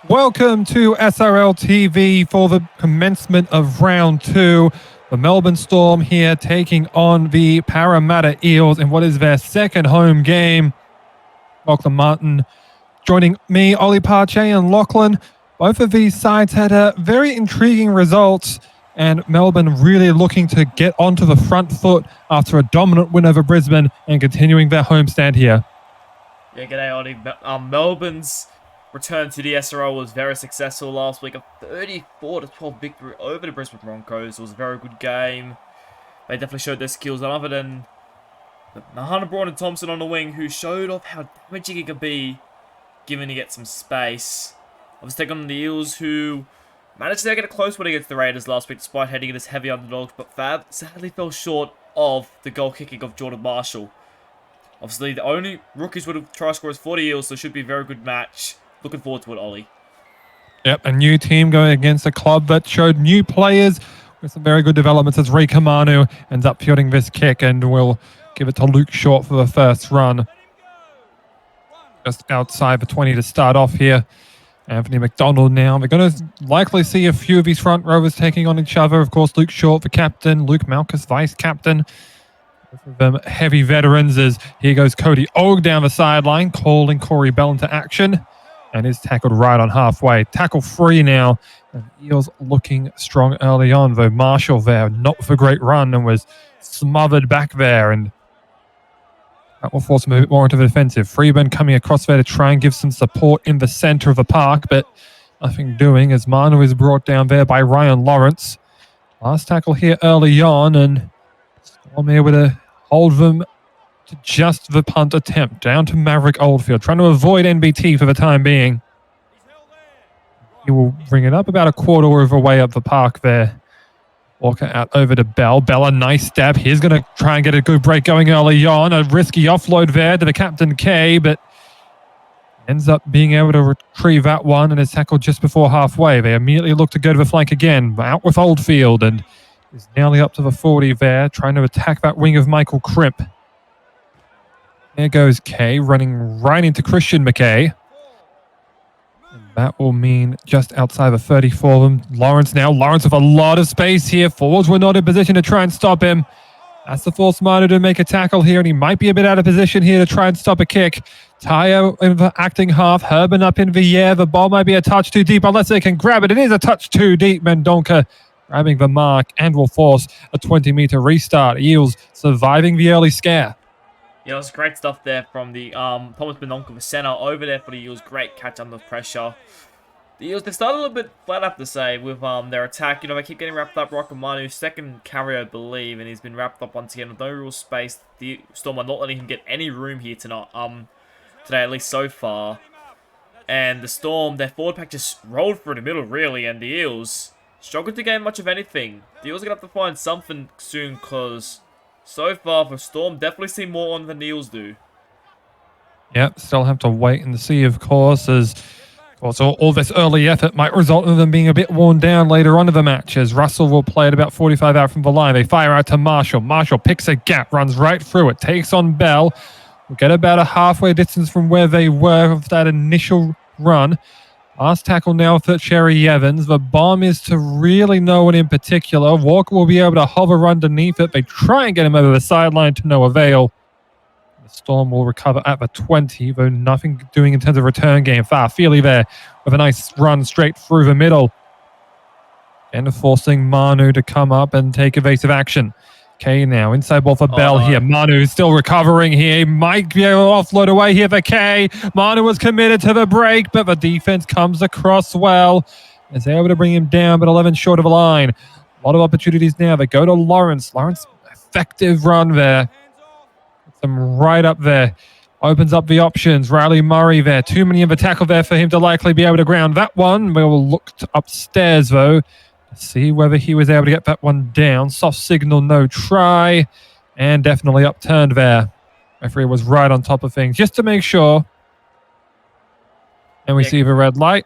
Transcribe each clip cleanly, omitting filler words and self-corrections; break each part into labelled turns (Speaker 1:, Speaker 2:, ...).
Speaker 1: Welcome to SRL TV for the commencement of round 2. The Melbourne Storm here taking on the Parramatta Eels in what is their second home game. Lachlan Martin joining me, Ollie Parche and Lachlan. Both of these sides had a very intriguing results, and Melbourne really looking to get onto the front foot after a dominant win over Brisbane and continuing their homestand here.
Speaker 2: Yeah, g'day Ollie. Melbourne's return to the SRL was very successful last week. A 34-12 victory over the Brisbane Broncos. It was a very good game. They definitely showed their skills. And other than Hunter Braun and Thompson on the wing, who showed off how damaging it could be given he gets some space. Obviously taking on the Eels, who managed to get a close one against the Raiders last week despite heading in as heavy underdogs, but sadly fell short of the goal kicking of Jordan Marshall. Obviously, the only rookies would have try scorers for the Eels, so it should be a very good match. Looking forward to it, Ollie.
Speaker 1: Yep, a new team going against a club that showed new players with some very good developments as Ray Manu ends up fielding this kick and will give it to Luke Short for the first run. Just outside the 20 to start off here. Anthony McDonald now. We're going to likely see a few of his front rowers taking on each other. Of course, Luke Short, the captain. Luke Malchus, vice-captain. Both of them heavy veterans as here goes Cody Og down the sideline, calling Corey Bell into action. And is tackled right on halfway. Tackle free now. And Eels looking strong early on, though Marshall there, not with a great run, and was smothered back there. And that will force him a bit more into the defensive. Freeburn coming across there to try and give some support in the centre of the park, but nothing doing as Manu is brought down there by Ryan Lawrence. Last tackle here early on, and Storm able to hold them to just the punt attempt. Down to Maverick Oldfield, trying to avoid NBT for the time being. He will bring it up about a quarter of a way up the park there. Walker out over to Bell. Bell, a nice stab. He's going to try and get a good break going early on. A risky offload there to the Captain K, but ends up being able to retrieve that one and is tackled just before halfway. They immediately look to go to the flank again. Out with Oldfield and is nearly up to the 40 there, trying to attack that wing of Michael Crimp. There goes Kay, running right into Christian McKay. And that will mean just outside the 30 for them. Lawrence now. Lawrence with a lot of space here. Forwards were not in position to try and stop him. That's the force Manu to make a tackle here, and he might be a bit out of position here to try and stop a kick. Tayo in the acting half. Herban up in the air. The ball might be a touch too deep unless they can grab it. It is a touch too deep. Mendonca grabbing the mark and will force a 20-meter restart. Eels surviving the early scare.
Speaker 2: Yeah, it was great stuff there from the Thomas Benonka, the centre, over there for the Eels. Great catch under pressure. The Eels, they started a little bit flat, I have to say, with their attack. You know, they keep getting wrapped up. Rockamanu's second carry, I believe, and he's been wrapped up once again with no real space. The Storm are not letting him get any room here tonight, today, at least so far. And the Storm, their forward pack just rolled through the middle, really, and the Eels struggled to gain much of anything. The Eels are going to have to find something soon, because so far, the Storm definitely seem more on than the Eels do.
Speaker 1: Yep, still have to wait and see, of course, as all this early effort might result in them being a bit worn down later on in the match, as Russell will play at about 45 out from the line. They fire out to Marshall. Marshall picks a gap, runs right through it, takes on Bell. We'll get about a halfway distance from where they were of that initial run. Last tackle now for Cherry Evans. The bomb is to really no one in particular. Walker will be able to hover underneath it. They try and get him over the sideline to no avail. The Storm will recover at the 20, though nothing doing in terms of return game. Feely there with a nice run straight through the middle. And forcing Manu to come up and take evasive action. K now, inside ball for Bell here. Manu still recovering here. He might be able to offload away here for K. Manu was committed to the break, but the defense comes across well. Is able to bring him down, but 11 short of a line. A lot of opportunities now. They go to Lawrence. Lawrence, effective run there. Puts them right up there. Opens up the options. Riley Murray there. Too many of a tackle there for him to likely be able to ground that one. We will look upstairs, though. See whether he was able to get that one down. Soft signal, no try. And definitely upturned there. Referee was right on top of things just to make sure. And we see the red light.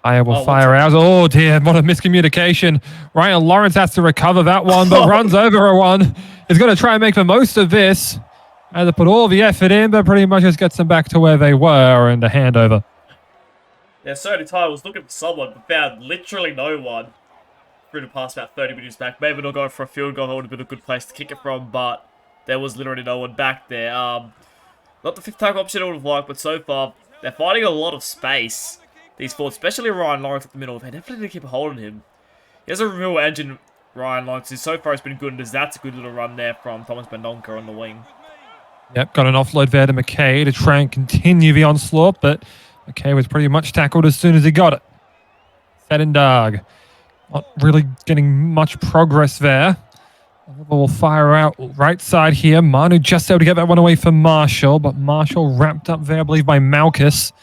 Speaker 1: Tayo will fire out. Oh dear, what a miscommunication. Ryan Lawrence has to recover that one, but runs over a one. He's going to try and make the most of this. Had to put all the effort in, but pretty much just gets them back to where they were and a handover.
Speaker 2: Yeah, so Ty was looking for someone, but found literally no one. Through the past about 30 minutes back. Maybe they'll go for a field goal. That would have been a good place to kick it from, but there was literally no one back there. Not the fifth tackle option I would have liked, but so far, they're finding a lot of space. These forwards, especially Ryan Lawrence at the middle, they definitely need to keep a hold on him. He has a real engine, Ryan Lawrence, who so far has been good, and that's a good little run there from Thomas Mendonca on the wing.
Speaker 1: Yep, got an offload there to McKay to try and continue the onslaught, but McKay was pretty much tackled as soon as he got it. Sedendag, not really getting much progress there. Will fire out right side here. Manu just able to get that one away from Marshall, but Marshall wrapped up there, I believe, by Malchus.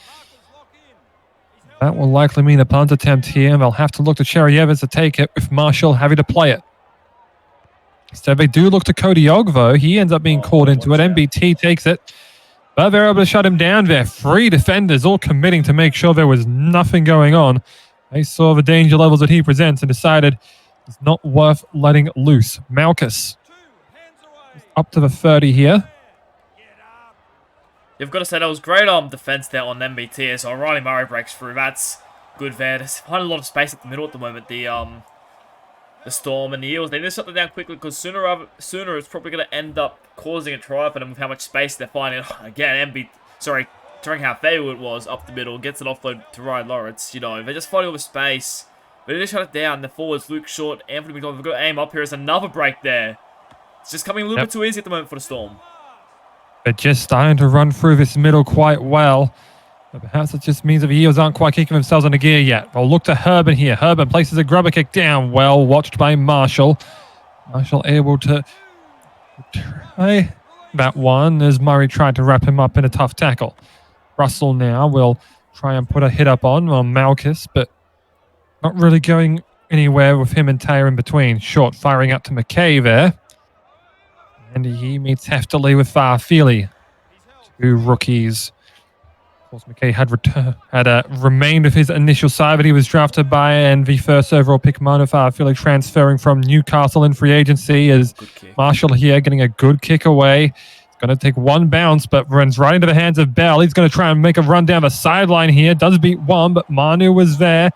Speaker 1: That will likely mean a punt attempt here, and they'll have to look to Cherry Evans to take it with Marshall having to play it. Instead, they do look to Cody Ogvo. He ends up being called into it. MBT takes it, but they're able to shut him down there. 3 defenders all committing to make sure there was nothing going on. They saw the danger levels that he presents and decided it's not worth letting loose. Malchus up to the 30 here.
Speaker 2: You've got to say that was great defense there on MBT. So Riley Murray breaks through. That's good there. There's quite a lot of space at the middle at the moment. The Storm and the Eels, they need to shut them down quickly because sooner it's probably going to end up causing a try for them with how much space they're finding. Again, during how favorable it was up the middle, gets an offload to Ryan Lawrence. You know, they're just finding all the space. But they just shut it down. The forwards, Luke Short, Anthony McDonald, they've got to aim up here. There's another break there. It's just coming a little bit too easy at the moment for the Storm.
Speaker 1: They're just starting to run through this middle quite well. But perhaps it just means that the Eels aren't quite kicking themselves on the gear yet. They'll look to Herban here. Herban places a grubber kick down. Well watched by Marshall. Marshall able to try that one as Murray tried to wrap him up in a tough tackle. Russell now will try and put a hit up on Malchus, but not really going anywhere with him and Taylor in between. Short firing up to McKay there. And he meets heftily with Farfili. 2 rookies. Of course, McKay had remained with his initial side that he was drafted by, and the first overall pick, Manu Farfili, transferring from Newcastle in free agency, is Marshall here getting a good kick away. He's going to take one bounce, but runs right into the hands of Bell. He's going to try and make a run down the sideline here. Does beat one, but Manu was there.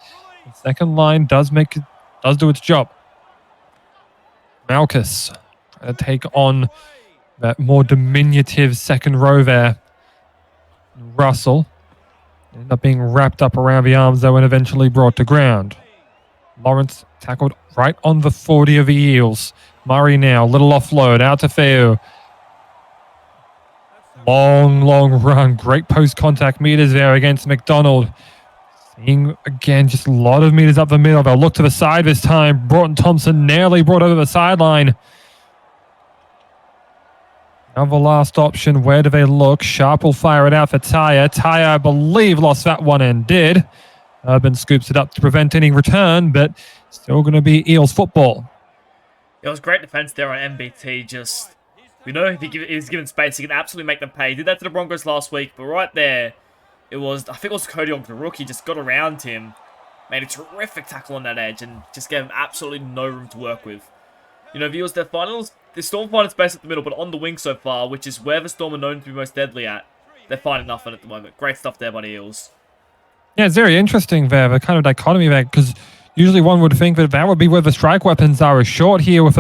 Speaker 1: The second line does do its job. Malchus trying to take on that more diminutive second row there. Russell ended up being wrapped up around the arms though and eventually brought to ground. Lawrence tackled right on the 40 of the Eels. Murray now, little offload out to Feu. Long run. Great post-contact meters there against McDonald. Seeing, again, just a lot of meters up the middle. They'll look to the side this time. Broughton Thompson nearly brought over the sideline. Now the last option. Where do they look? Sharp will fire it out for Tyre. Tyre, I believe, lost that one and did. Urban scoops it up to prevent any return, but still going to be Eels football.
Speaker 2: It was great defense there on MBT. We know if he's given space, he can absolutely make them pay. He did that to the Broncos last week, but right there, I think it was Cody Ogg, the rookie, just got around him, made a terrific tackle on that edge, and just gave him absolutely no room to work with. You know, viewers, the Storm finding space at the middle, but on the wing so far, which is where the Storm are known to be most deadly at, they're finding nothing at the moment. Great stuff there by the Eels. Yeah,
Speaker 1: it's very interesting there, the kind of dichotomy there, because usually one would think that would be where the strike weapons are. Short here with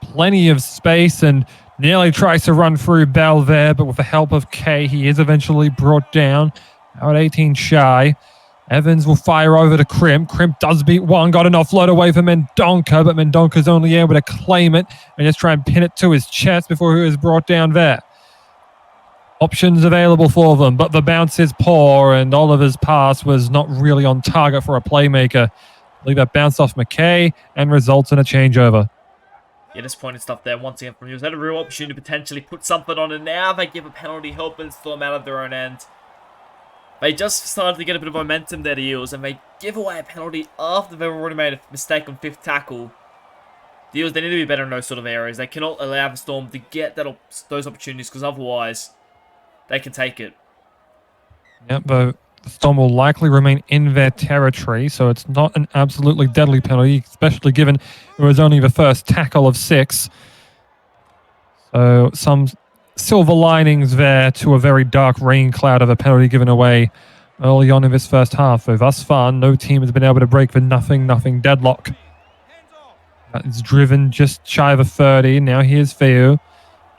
Speaker 1: plenty of space and nearly tries to run through Bell there, but with the help of Kay, he is eventually brought down. Now at 18 shy. Evans will fire over to Crimp. Crimp does beat one, got an offload away from Mendonca, but Mendonca's only able to claim it and just try and pin it to his chest before he was brought down there. Options available for them, but the bounce is poor, and Oliver's pass was not really on target for a playmaker. I believe that bounced off McKay and results in a changeover.
Speaker 2: Yeah, disappointing stuff there once again from Eels. They had a real opportunity to potentially put something on, and now they give a penalty, helping Storm out of their own end. They just started to get a bit of momentum there, the Eels, and they give away a penalty after they've already made a mistake on 5th tackle. The Eels, they need to be better in those sort of areas. They cannot allow the Storm to get those opportunities, because otherwise they can take it.
Speaker 1: Yep, the Storm will likely remain in their territory, so it's not an absolutely deadly penalty, especially given it was only the first tackle of 6. So some silver linings there to a very dark rain cloud of a penalty given away early on in this first half. So thus far, no team has been able to break the nothing deadlock. That is driven just shy of a 30. Now here's Feu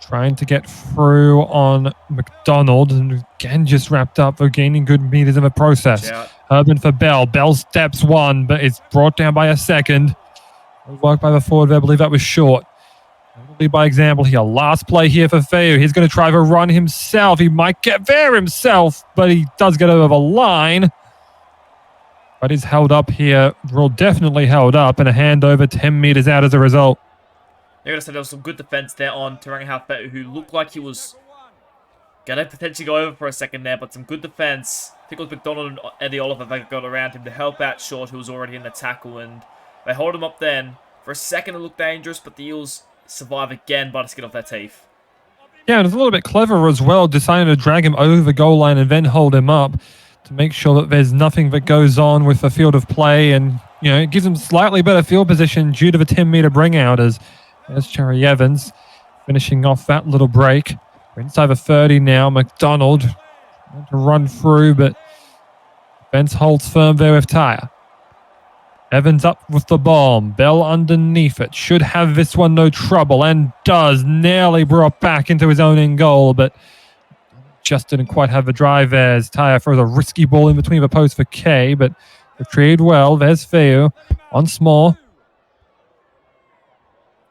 Speaker 1: trying to get through on McDonald, and again just wrapped up. They're gaining good meters in the process. Urban for Bell. Bell steps one, but is brought down by a second. Good work by the forward there. I believe that was short. Lead by example here. Last play here for Feu. He's going to try to run himself. He might get there himself, but he does get over the line. But he's held up here. Well, definitely held up, and a handover 10 meters out as a result.
Speaker 2: I gotta say there was some good defense there on Tarangi halfback who looked like he was gonna potentially go over for a second there, but some good defense. I think it was McDonald and Eddie Oliver that got around him to help out Short, who was already in the tackle, and they hold him up then. For a second it looked dangerous, but the Eels survive again by the skin of their teeth.
Speaker 1: Yeah, and it's a little bit clever as well, deciding to drag him over the goal line and then hold him up to make sure that there's nothing that goes on with the field of play, and it gives him slightly better field position due to the 10-meter bring out as there's Cherry Evans finishing off that little break. We're inside the 30 now. McDonald trying to run through, but Benz holds firm there with Tyre. Evans up with the bomb. Bell underneath it. Should have this one no trouble, and does. Nearly brought back into his own end goal, but just didn't quite have the drive there as Tyre throws a risky ball in between the posts for Kay, but retrieved well. There's Feu once more.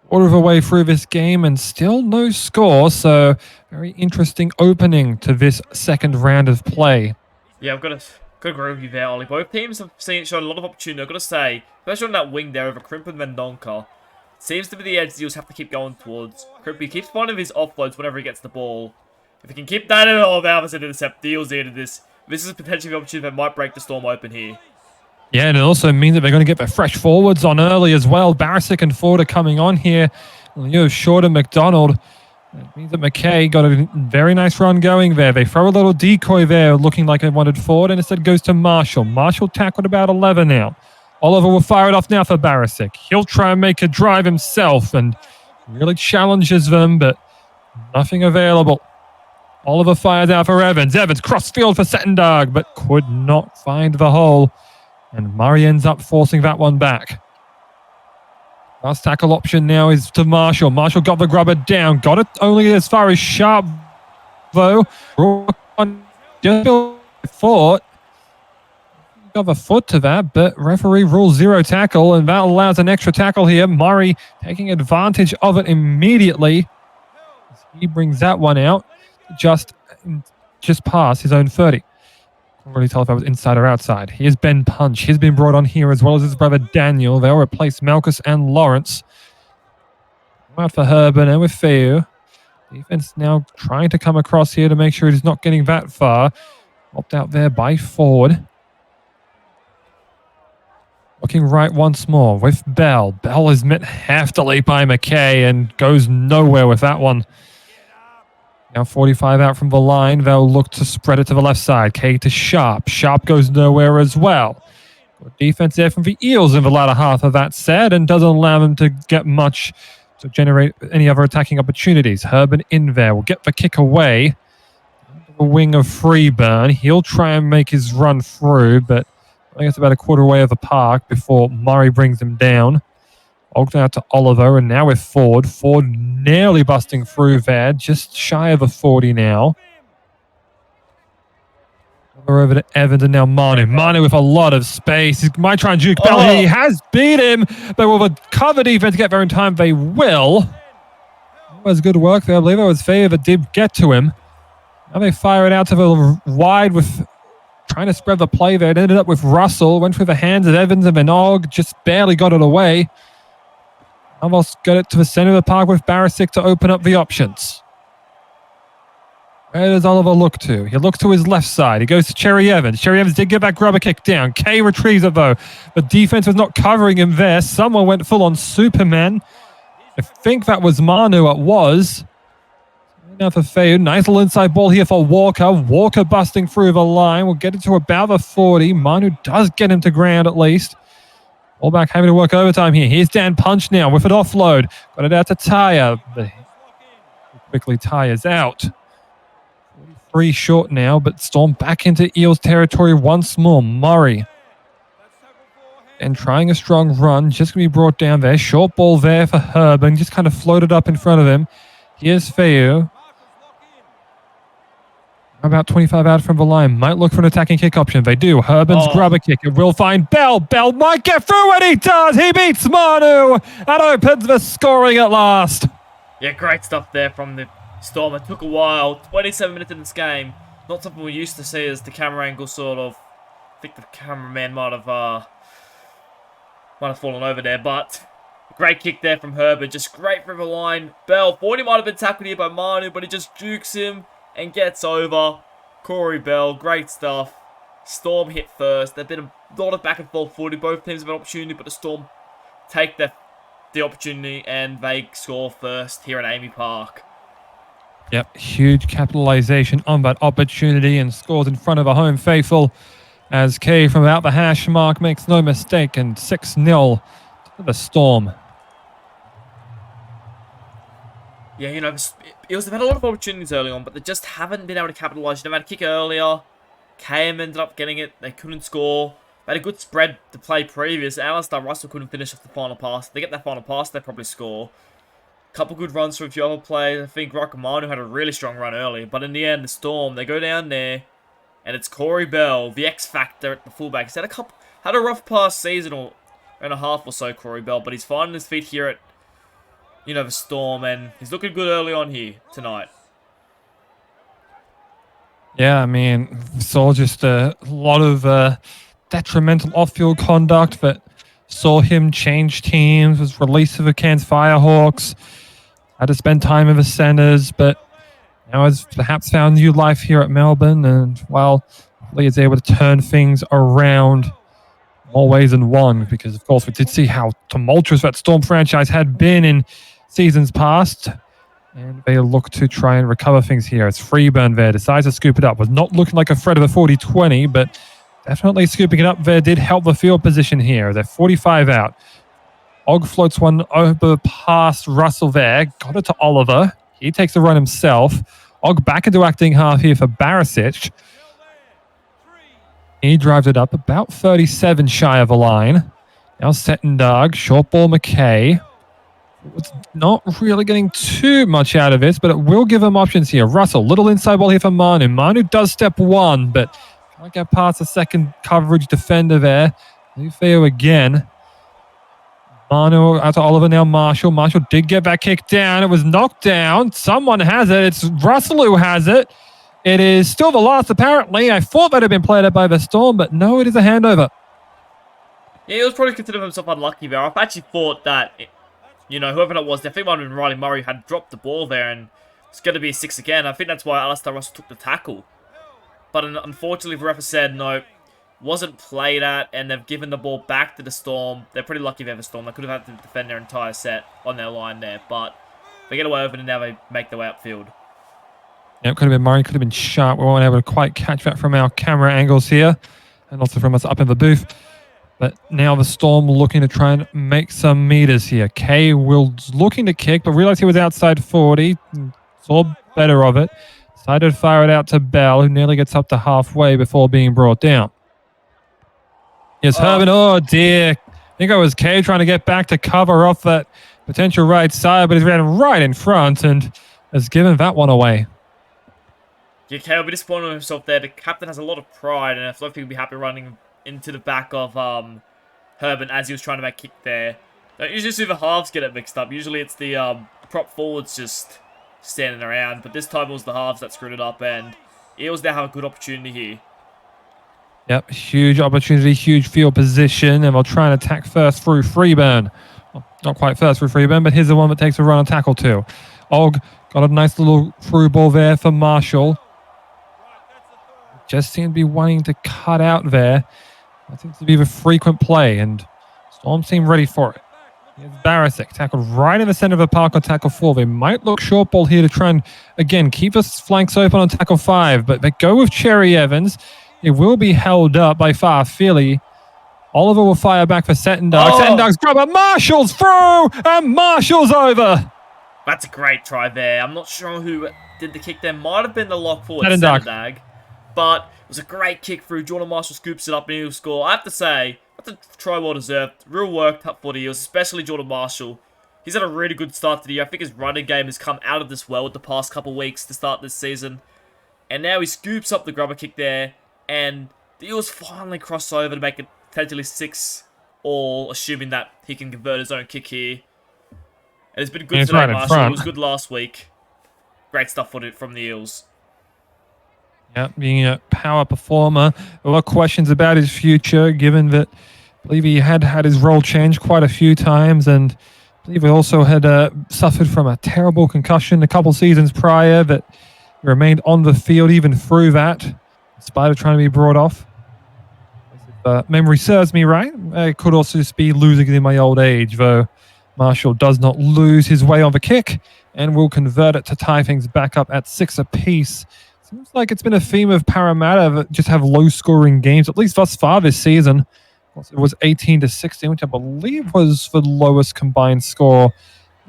Speaker 1: Quarter of a way through this game and still no score, so very interesting opening to this second round of play.
Speaker 2: Yeah, I've got to agree with you there, Ollie. Both teams have shown a lot of opportunity. I've got to say, especially on that wing there over Crimp and Mendonca, seems to be the edge the Eels have to keep going towards. Crimp, he keeps finding his offloads whenever he gets the ball. If he can keep that in all of Alvis and intercept the Eels into this, this is potentially the opportunity that might break the Storm open here.
Speaker 1: Yeah, and it also means that they're going to get their fresh forwards on early as well. Barisic and Ford are coming on here. Short and McDonald. That means that McKay got a very nice run going there. They throw a little decoy there looking like they wanted Ford, and instead goes to Marshall. Marshall tackled about 11 now. Oliver will fire it off now for Barisic. He'll try and make a drive himself and really challenges them, but nothing available. Oliver fires out for Evans. Evans crossfield for Settendag, but could not find the hole. And Murray ends up forcing that one back. Last tackle option now is to Marshall. Marshall got the grubber down. Got it only as far as Sharp, though. Just thought. Got the foot to that, but referee rules 0 tackle, and that allows an extra tackle here. Murray taking advantage of it immediately. He brings that one out just past his own 30. Can't really tell if I was inside or outside. Here's Ben Punch. He's been brought on here as well as his brother Daniel. They'll replace Malchus and Lawrence. Out for Herbert and with Feu. Defense now trying to come across here to make sure he's not getting that far. Popped out there by Ford. Looking right once more with Bell. Bell is met heftily by McKay and goes nowhere with that one. Now 45 out from the line. They'll look to spread it to the left side. Kay to Sharp. Sharp goes nowhere as well. Good defense there from the Eels in the latter half of that set, and doesn't allow them to get much to generate any other attacking opportunities. Herbert in there will get the kick away. The wing of Freeburn. He'll try and make his run through, but I think it's about a quarter way of the park before Murray brings him down. Ogged out to Oliver, and now with Ford. Ford nearly busting through there, just shy of a 40 now. We're over to Evans, and now Manu. Manu with a lot of space. He might try and juke Bell. He has beat him, but with a cover defense to get there in time, they will. That was good work there. I believe it was Fair that did get to him. Now they fire it out to the wide with trying to spread the play there. It ended up with Russell. Went through the hands of Evans and Menog. Just barely got it away. Almost got it to the center of the park with Barisic to open up the options. Where does Oliver look to? He looks to his left side. He goes to Cherry Evans. Cherry Evans did get that grubber kick down. Kay retrieves it though. The defense was not covering him there. Someone went full on Superman. I think that was Manu. It was. Now for Feu. Nice little inside ball here for Walker. Walker busting through the line. We'll get it to about the 40. Manu does get him to ground at least. All back having to work overtime here. Here's Dan Punch now with an offload. Got it out to Tyre. quickly tires out. 43 short now, but Storm back into Eels territory once more. Murray. And trying a strong run, just going to be brought down there. Short ball there for Herb and just kind of floated up in front of him. Here's Feu. About 25 out from the line. Might look for an attacking kick option. They do. Herben's grab a kick. It will find Bell. Bell might get through, and he does. He beats Manu and opens the scoring at last.
Speaker 2: Yeah, great stuff there from the Storm. It took a while. 27 minutes in this game. Not something we used to see as the camera angle sort of... I think the cameraman might have fallen over there, but... Great kick there from Herbert. Just great through the line. Bell, thought he might have been tackled here by Manu, but he just jukes him and gets over. Corey Bell, great stuff. Storm hit first. There's been a lot of back and forth footy. Both teams have an opportunity, but the Storm take the opportunity and they score first here at Amy Park.
Speaker 1: Yep, huge capitalization on that opportunity and scores in front of a home faithful as Kay from about the hash mark makes no mistake, and 6-0 to the Storm.
Speaker 2: Yeah, you know, they've had a lot of opportunities early on, but they just haven't been able to capitalise. They've had a kick earlier. KM ended up getting it. They couldn't score. They had a good spread to play previous. Alistair Russell couldn't finish off the final pass. If they get that final pass, they probably score. Couple good runs from a few other players. I think Rakamanu had a really strong run earlier, but in the end, the Storm, they go down there, and it's Corey Bell, the X Factor at the fullback. He's had a rough past season and a half or so, Corey Bell, but he's finding his feet here at, you know, the Storm, and he's looking good early on here tonight.
Speaker 1: Yeah, I mean, saw just a lot of detrimental off-field conduct that saw him change teams, was released to the Cairns Firehawks, had to spend time in the centres, but now has perhaps found new life here at Melbourne, and, well, Lee is able to turn things around more ways than one, because, of course, we did see how tumultuous that Storm franchise had been in seasons past, and they look to try and recover things here. It's Freeburn there, decides to scoop it up. Was not looking like a threat of a 40-20, but definitely scooping it up there did help the field position here. They're 45 out. Og floats one over past Russell there, got it to Oliver. He takes the run himself. Og back into acting half here for Barisic. He drives it up about 37 shy of a line. Now Settendug, short ball McKay. It's not really getting too much out of this, but it will give him options here. Russell, little inside ball here for Manu. Manu does step one, but can't get past the second coverage defender there. Lufeo again. Manu out to Oliver, now Marshall. Marshall did get that kick down. It was knocked down. Someone has it. It's Russell who has it. It is still the last, apparently. I thought that had been played out by the Storm, but no, it is a handover.
Speaker 2: Yeah, he was probably considering himself unlucky there. I've actually thought that, you know, whoever that was, I think it might have been Riley Murray, had dropped the ball there, and it's going to be a 6 again. I think that's why Alistair Russell took the tackle. But unfortunately, the ref said no, wasn't played at, and they've given the ball back to the Storm. They're pretty lucky they have a Storm. They could have had to defend their entire set on their line there, but they get away with it, and now they make their way upfield.
Speaker 1: Yeah, it could have been Murray, could have been sharp. We weren't able to quite catch that from our camera angles here, and also from us up in the booth. But now the Storm looking to try and make some meters here. Kay will looking to kick, but realized he was outside 40. Saw better of it. Decided to fire it out to Bell, who nearly gets up to halfway before being brought down. Yes, Herman. Oh, dear. I think it was Kay trying to get back to cover off that potential right side, but he's ran right in front and has given that one away.
Speaker 2: Yeah, Kay will be disappointed with himself there. The captain has a lot of pride, and I don't think he'll be happy running into the back of Herman as he was trying to make a kick there. Don't usually see the halves get it mixed up. Usually it's the prop forwards just standing around, but this time it was the halves that screwed it up, and Eels now have a good opportunity here.
Speaker 1: Yep, huge opportunity, huge field position, and we'll try and attack first through Freeburn. Well, not quite first through Freeburn, but here's the one that takes a run and tackle too. Og got a nice little through ball there for Marshall. Just seemed to be wanting to cut out there. That seems to be the frequent play, and Storm seem ready for it. Here's Barisic, tackled right in the center of the park on tackle 4. They might look short ball here to try and, again, keep us flanks open on tackle 5, but they go with Cherry Evans. It will be held up by Farfili. Oliver will fire back for Settendug. Settendug's grab, but Marshall's through, and Marshall's over.
Speaker 2: That's a great try there. I'm not sure who did the kick there. Might have been the lock forward,
Speaker 1: Saturdag.
Speaker 2: but it was a great kick through. Jordan Marshall scoops it up and he'll score. I have to say, that's a try well deserved. Real work for the Eels, especially Jordan Marshall. He's had a really good start to the year. I think his running game has come out of this well with the past couple weeks to start this season. And now he scoops up the grubber kick there. And the Eels finally cross over to make it potentially 6-all, assuming that he can convert his own kick here. And it's been good today, Marshall. It was good last week. Great stuff from the Eels.
Speaker 1: Yeah, being a power performer. A lot of questions about his future, given that I believe he had his role changed quite a few times, and I believe he also had suffered from a terrible concussion a couple seasons prior that he remained on the field even through that, in spite of trying to be brought off. If memory serves me right, it could also just be losing in my old age, though Marshall does not lose his way on the kick and will convert it to tie things back up at 6 apiece. Seems like it's been a theme of Parramatta that just have low-scoring games, at least thus far this season. It was 18-16, which I believe was the lowest combined score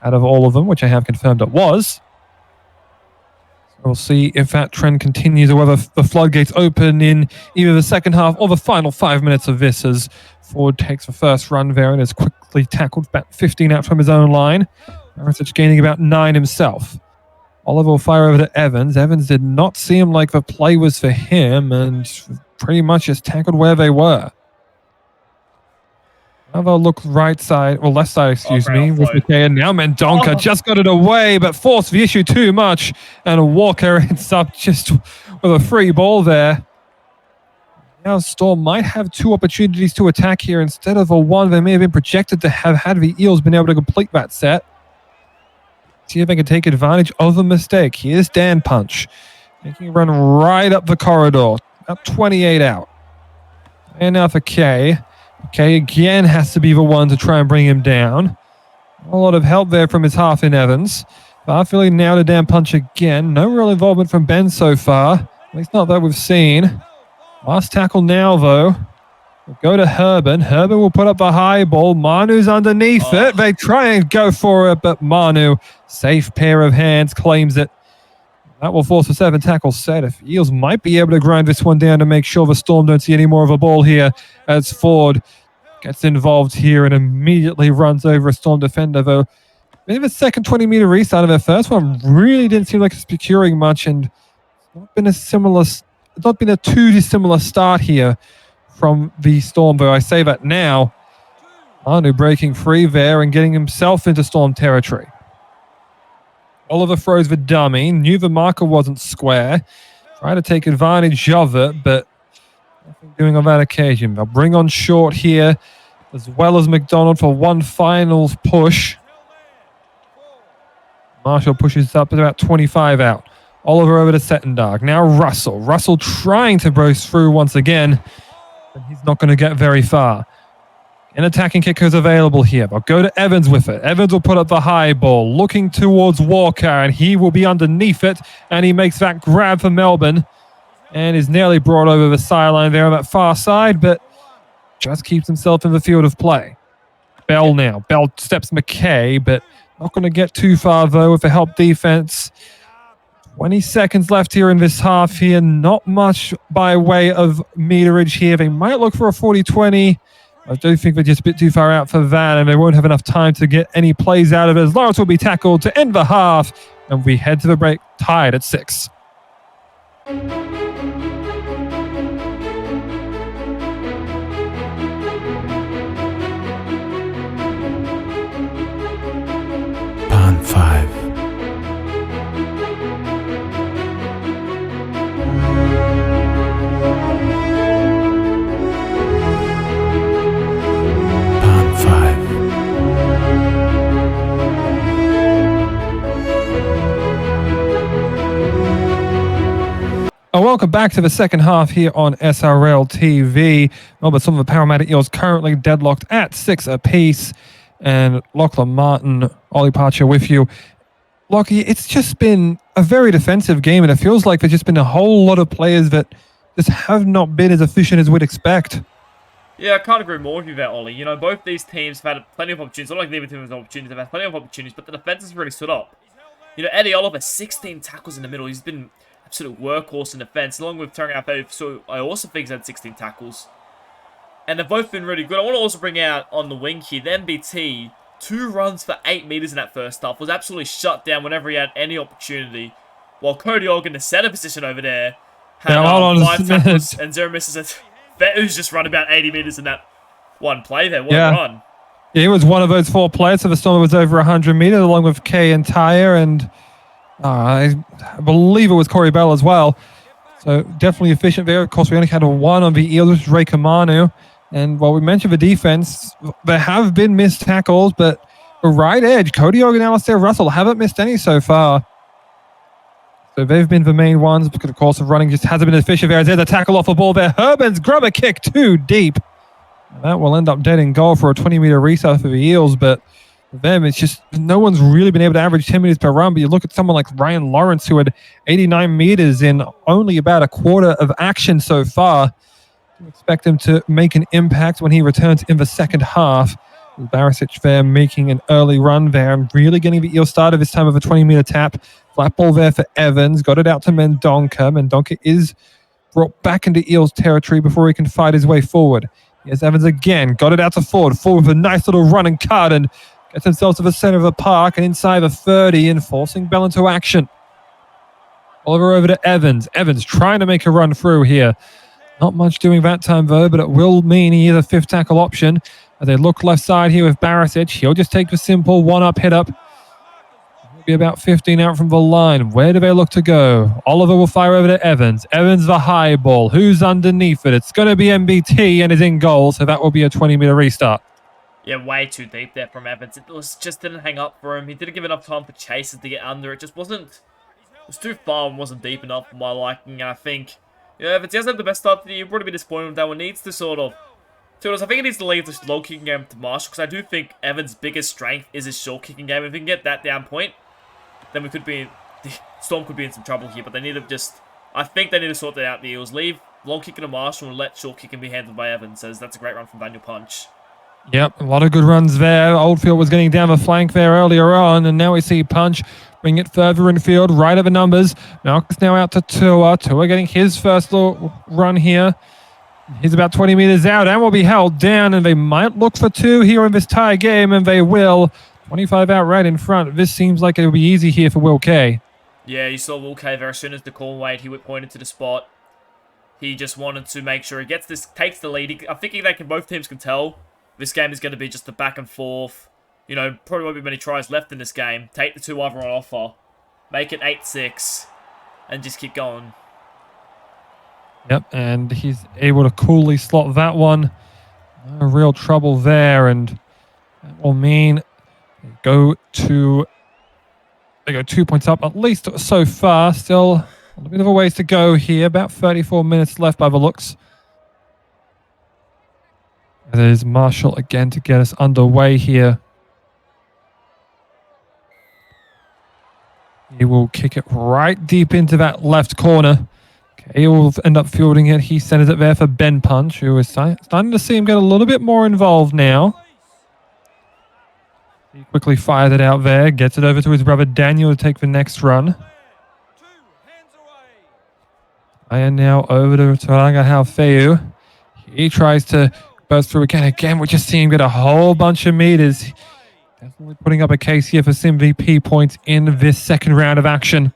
Speaker 1: out of all of them, which I have confirmed it was. So we'll see if that trend continues or whether the floodgates open in either the second half or the final 5 minutes of this, as Ford takes the first run there and is quickly tackled about 15 out from his own line. Barisic gaining about 9 himself. Oliver will fire over to Evans. Evans did not seem like the play was for him and pretty much just tackled where they were. Now they'll look right side, or left side, excuse me, with McKay, and now Mendonca just got it away, but forced the issue too much, and Walker ends up just with a free ball there. Now Storm might have 2 opportunities to attack here instead of a 1 they may have been projected to have had the Eels been able to complete that set. See if they can take advantage of the mistake. Here's Dan Punch, making a run right up the corridor, about 28 out. And now for Kay. Okay, again has to be the one to try and bring him down. A lot of help there from his half in Evans. Barfield now to Dan Punch again. No real involvement from Ben so far. At least not that we've seen. Last tackle now, though. We'll go to Herbin. Herbin will put up the high ball. Manu's underneath it. They try and go for it, but Manu, safe pair of hands, claims it. That will force a 7 tackle set. If Eels might be able to grind this one down to make sure the Storm don't see any more of a ball here, as Ford gets involved here and immediately runs over a Storm defender, though. Maybe the second 20-meter restart of their first one really didn't seem like it's procuring much, and it's not been a too dissimilar start here from the Storm, though I say that now. Manu breaking free there and getting himself into Storm territory. Oliver throws the dummy, knew the marker wasn't square, tried to take advantage of it, but nothing doing on that occasion. They'll bring on Short here, as well as McDonald for one final push. Marshall pushes up at about 25 out. Oliver over to Settendarg. Now Russell. Russell trying to burst through once again, but he's not going to get very far. An attacking kicker is available here. They'll go to Evans with it. Evans will put up the high ball, looking towards Walker, and he will be underneath it, and he makes that grab for Melbourne, and is nearly brought over the sideline there on that far side, but just keeps himself in the field of play. Bell now. Bell steps McKay, but not going to get too far, though, with the help defense. 20 seconds left here in this half here. Not much by way of meterage here. They might look for a 40-20. I do think they're just a bit too far out for that, and they won't have enough time to get any plays out of it, as Lawrence will be tackled to end the half, and we head to the break tied at 6.
Speaker 3: Pan 5.
Speaker 1: Welcome back to the second half here on SRL TV. But some of the Parramatta Eels currently deadlocked at 6 apiece. And Lachlan Martin, Ollie Parcher with you. Lockie, it's just been a very defensive game, and it feels like there's just been a whole lot of players that just have not been as efficient as we'd expect.
Speaker 2: Yeah, I can't agree more with you there, Ollie. Both these teams have had plenty of opportunities. I don't like neither team has opportunities. They've had plenty of opportunities, but the defense has really stood up. You know, Eddie Oliver, 16 tackles in the middle. He's been absolute workhorse in defence, along with Turning Out Faith. So I also think he's had 16 tackles. And they've both been really good. I want to also bring out on the wing here, the MBT, 2 runs for 8 metres in that first half, was absolutely shut down whenever he had any opportunity. While Cody Ogg in the centre position over there had 5 tackles and 0 misses. Who's just run about 80 metres in that one play there. What a run.
Speaker 1: He was one of those 4 players, so the Storm was over 100 metres, along with Kay and Tyre, and I believe it was Corey Bell as well. So definitely efficient there. Of course, we only had 1 on the Eels, which was Ray Kamanu. And while we mentioned the defense, there have been missed tackles, but the right edge, Cody Ogg and Alistair Russell, haven't missed any so far. So they've been the main ones, because of course the running just hasn't been efficient there. There's a tackle off the ball there. Herman's grubber kick too deep. And that will end up dead in goal for a 20-metre restart for the Eels, but for them, it's just no one's really been able to average 10 metres per run. But you look at someone like Ryan Lawrence, who had 89 metres in only about a quarter of action so far. You expect him to make an impact when he returns in the second half. Barisic there making an early run there and really getting the Eels started this time with a 20-metre tap. Flat ball there for Evans. Got it out to Mendonca. Mendonca is brought back into Eels territory before he can fight his way forward. Here's Evans again. Got it out to Ford. Ford with a nice little run and cut and gets himself to the centre of the park and inside the 30 and forcing Bell into action. Oliver over to Evans. Evans trying to make a run through here. Not much doing that time though, but it will mean he is a 5th tackle option. As they look left side here with Barisic, he'll just take the simple 1-up hit up. He'll be about 15 out from the line. Where do they look to go? Oliver will fire over to Evans. Evans the high ball. Who's underneath it? It's going to be MBT and is in goal, so that will be a 20-metre restart.
Speaker 2: Yeah, way too deep there from Evans. It just didn't hang up for him. He didn't give enough time for Chases to get under. It just wasn't... It was too far and wasn't deep enough for my liking, and I think... Yeah, if it doesn't have the best start to the year, you'll probably be disappointed with that one. Needs to sort of... I think it needs to leave the low kicking game to Marshall, because I do think Evans' biggest strength is his short kicking game. If we can get that down point, then we could be... The Storm could be in some trouble here, but they need to just... I think they need to sort that out, the Eels. Leave long kicking to Marshall and let short kicking be handled by Evans, as that's a great run from Daniel Punch.
Speaker 1: Yep, a lot of good runs there. Oldfield was getting down the flank there earlier on, and now we see Punch bring it further in field, right over numbers. Malcolm's now out to Tua. Tua getting his first little run here. He's about 20 metres out and will be held down, and they might look for 2 here in this tie game, and they will. 25 out right in front. This seems like it'll be easy here for Will Kay.
Speaker 2: Yeah, you saw Will Kay there as soon as the call made. He pointed to the spot. He just wanted to make sure he gets this, takes the lead. I'm thinking both teams can tell this game is going to be just a back and forth. You know, probably won't be many tries left in this game. Take the 2 either on offer. Make it 8-6. And just keep going.
Speaker 1: Yep, and he's able to coolly slot that one. No real trouble there, and that will mean they go 2 points up, at least so far. Still a little bit of a ways to go here. About 34 minutes left by the looks. There's Marshall again to get us underway here. He will kick it right deep into that left corner. He will end up fielding it. He centers it there for Ben Punch, who is starting to see him get a little bit more involved now. He quickly fires it out there, gets it over to his brother Daniel to take the next run. I am now over to Taranga Haufeu. He tries to burst through again. Again, we're just seeing him get a whole bunch of meters. Definitely putting up a case here for some VP points in this second round of action.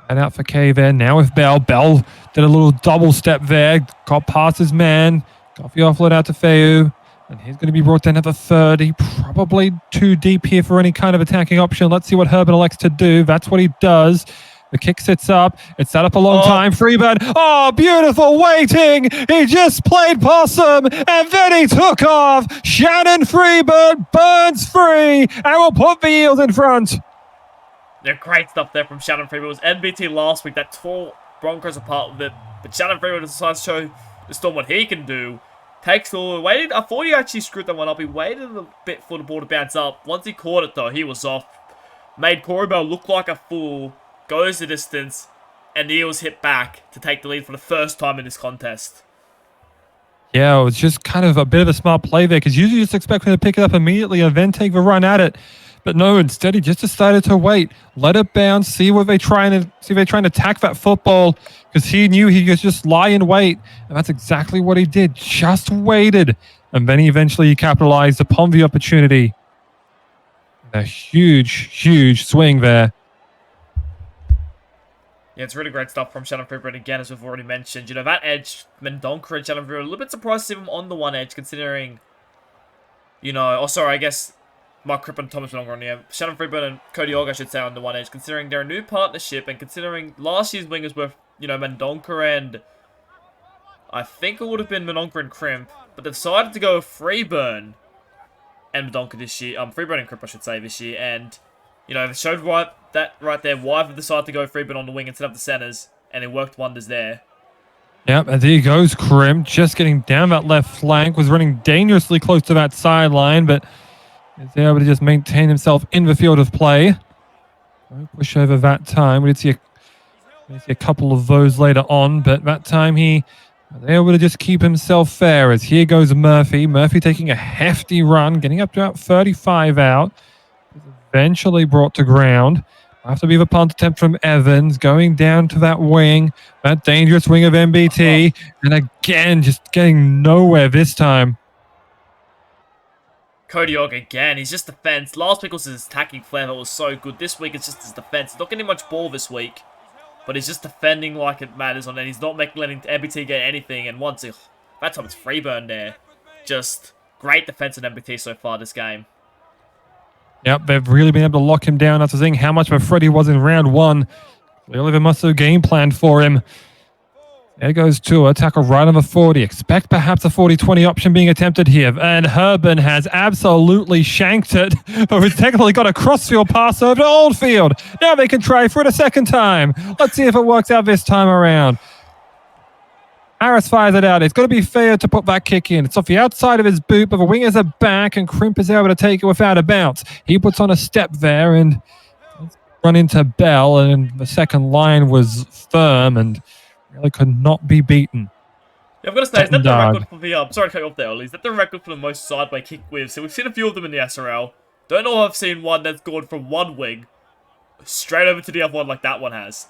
Speaker 1: And out for Kay there. Now with Bell. Bell did a little double step there. Got past his man. Got the offload out to Feu. And he's going to be brought down at the 30. Probably too deep here for any kind of attacking option. Let's see what Herbert elects to do. That's what he does. The kick sits up. It's set up a long time. Freebird. Oh, beautiful waiting. He just played possum and then he took off. Shannon Freebird burns free and will put the Eels in front.
Speaker 2: Yeah, great stuff there from Shannon Freebird. It was NBT last week that tore Broncos apart with it. But Shannon Freebird decides to show the Storm what he can do. Takes the ball, waited. I thought he actually screwed that one up. He waited a bit for the ball to bounce up. Once he caught it, though, he was off. Made Corey Bell look like a fool. Goes the distance. And the Eels hit back to take the lead for the first time in this contest.
Speaker 1: Yeah, it was just kind of a bit of a smart play there because usually you just expect him to pick it up immediately and then take the run at it. But no, instead he just decided to wait, let it bounce, see if they trying to attack that football because he knew he could just lie in wait, and that's exactly what he did. Just waited, and then he capitalized upon the opportunity. A huge swing there.
Speaker 2: Yeah, it's really great stuff from Shannon Freeburn again, as we've already mentioned. You know, that edge, Mendonca and Shannon Freeburn, a little bit surprised to see him on the one edge, considering, you know, oh, sorry, I guess Mark Crippen and Thomas Mendonca on the Shannon Freeburn and Cody Ogg, I should say, on the one edge, considering they're a new partnership, and considering last year's wingers were, you know, Mendonca and I think it would have been Mendonca and Crimp, but they decided to go Freeburn and Mendonca this year, Freeburn and Crimp, I should say, this year, and you know, it showed right there why they decided to go Freeburn on the wing instead of the centers, and it worked wonders there.
Speaker 1: Yep, and there goes Crim, just getting down that left flank, was running dangerously close to that sideline, but is able to just maintain himself in the field of play. No push over that time. We did see a couple of those later on, but that time he was able to just keep himself fair as here goes Murphy. Murphy taking a hefty run, getting up to about 35 out. Eventually brought to ground. After be the punt attempt from Evans, going down to that wing, that dangerous wing of MBT, and again, just getting nowhere this time.
Speaker 2: Cody Ogg again, he's just defense. Last week was his attacking flair that was so good. This week it's just his defense. He's not getting much ball this week, but he's just defending like it matters on it. He's not letting MBT get anything, and that time it's Freeburn there. Just great defense in MBT so far this game.
Speaker 1: Yep, they've really been able to lock him down after seeing how much of a threat he was in round one. Clearly they must have game planned for him. There goes Tua, tackle right on the 40. Expect perhaps a 40-20 option being attempted here. And Herben has absolutely shanked it, but he's technically got a crossfield pass over to Oldfield. Now they can try for it a second time. Let's see if it works out this time around. Harris fires it out. It's got to be fair to put that kick in. It's off the outside of his boot, but the wingers are back, and Crimp is able to take it without a bounce. He puts on a step there and run into Bell, and the second line was firm and really could not be beaten.
Speaker 2: Yeah, I've got to say, is that the record for the... sorry to cut you off there, Ollie. Is that the record for the most sideway kick wins? So we've seen a few of them in the SRL. Don't know if I've seen one that's gone from one wing straight over to the other one like that one has.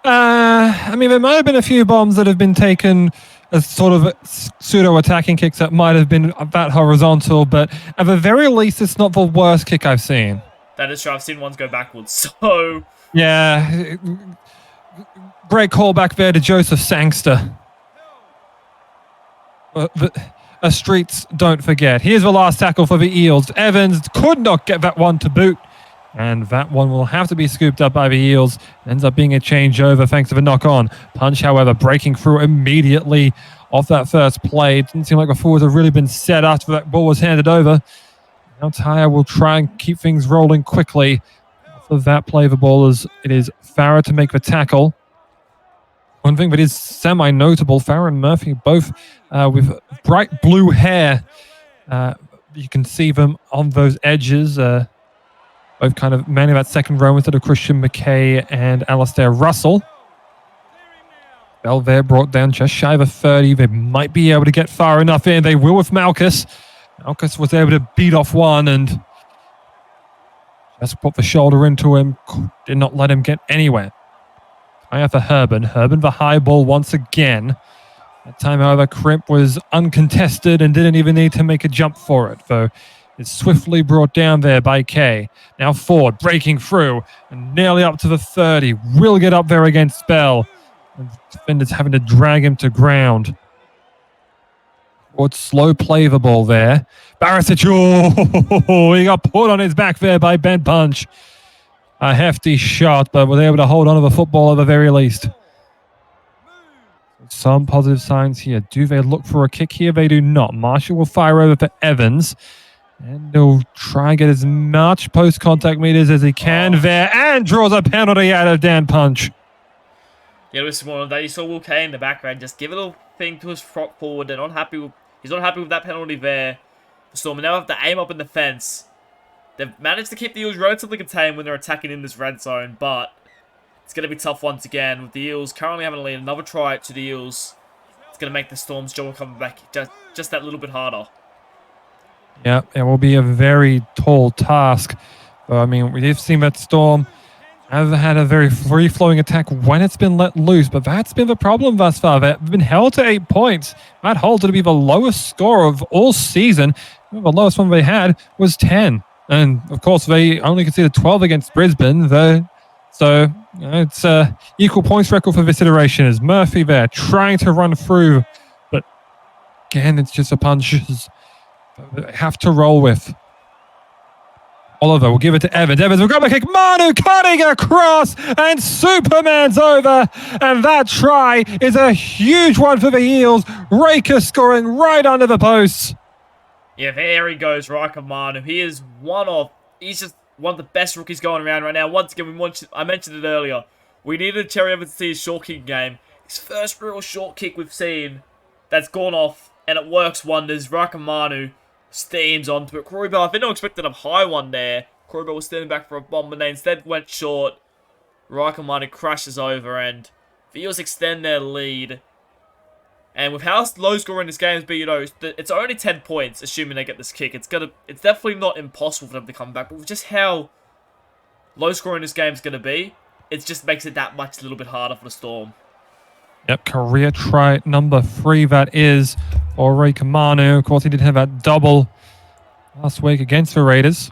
Speaker 1: I mean, there might have been a few bombs that have been taken as sort of pseudo-attacking kicks that might have been that horizontal, but at the very least, it's not the worst kick I've seen.
Speaker 2: That is true. I've seen ones go backwards, so...
Speaker 1: Yeah. Great callback there to Joseph Sangster. Streets don't forget. Here's the last tackle for the Eels. Evans could not get that one to boot. And that one will have to be scooped up by the Eels. Ends up being a changeover thanks to the knock-on. Punch, however, breaking through immediately off that first play. It didn't seem like the forwards have really been set after that ball was handed over. Now Tyre will try and keep things rolling quickly. For that play, the ball it is Farah to make the tackle. One thing that is semi-notable, Farah and Murphy both with bright blue hair. You can see them on those edges. Both kind of manning that second row instead of Christian McKay and Alistair Russell. Bell there brought down just shy of a 30. They might be able to get far enough in. They will with Malchus. Malchus was able to beat off one and just put the shoulder into him. Did not let him get anywhere. Try for Herben. Herben the high ball once again. That time, however, Crimp was uncontested and didn't even need to make a jump for it, though. It's swiftly brought down there by Kay. Now Ford breaking through and nearly up to the 30. Will get up there against Bell. And defenders having to drag him to ground. Ford slow play the ball there. Barisic, he got put on his back there by Ben Punch. A hefty shot, but was able to hold on to the football at the very least. Some positive signs here. Do they look for a kick here? They do not. Marshall will fire over for Evans. And he'll try and get as much post-contact meters as he can there, and draws a penalty out of Dan Punch.
Speaker 2: Yeah, listen, more on that. You saw Will Kay in the background just give a little thing to his front forward. He's not happy with that penalty there. The Storm now have to aim up in the fence. They've managed to keep the Eels relatively contained when they're attacking in this red zone, but it's going to be tough once again with the Eels currently having a lead. Another try to the Eels. It's going to make the Storm's job coming back just that little bit harder.
Speaker 1: Yeah, it will be a very tall task. I mean, we've seen that Storm have had a very free-flowing attack when it's been let loose, but that's been the problem thus far. They've been held to 8 points. That holds to be the lowest score of all season. The lowest one they had was 10. And, of course, they only conceded 12 against Brisbane. So it's equal points record for this iteration. Is Murphy there trying to run through, but again, it's just a punches they have to roll with. Oliver will give it to Evans. Evans will grab a kick. Manu cutting across, and Superman's over. And that try is a huge one for the Eels. Raker scoring right under the posts.
Speaker 2: Yeah, there he goes, Riker Manu. He's just one of the best rookies going around right now. Once again, I mentioned it earlier. We needed Cherry Evans to see his short kick game. His first real short kick we've seen that's gone off, and it works wonders. Riker Manu steams onto it. Corey Bell, I think I expected a high one there. Corey Bell was standing back for a bomb, but they instead went short. Riker Manu crashes over, and the Eels extend their lead. And with how low scoring this game has been, it's only 10 points, assuming they get this kick. It's definitely not impossible for them to come back, but with just how low scoring this game is going to be, it just makes it that much a little bit harder for the Storm.
Speaker 1: Yep, career try number 3, that is, for Riker Manu. Of course, he did have that double last week against the Raiders.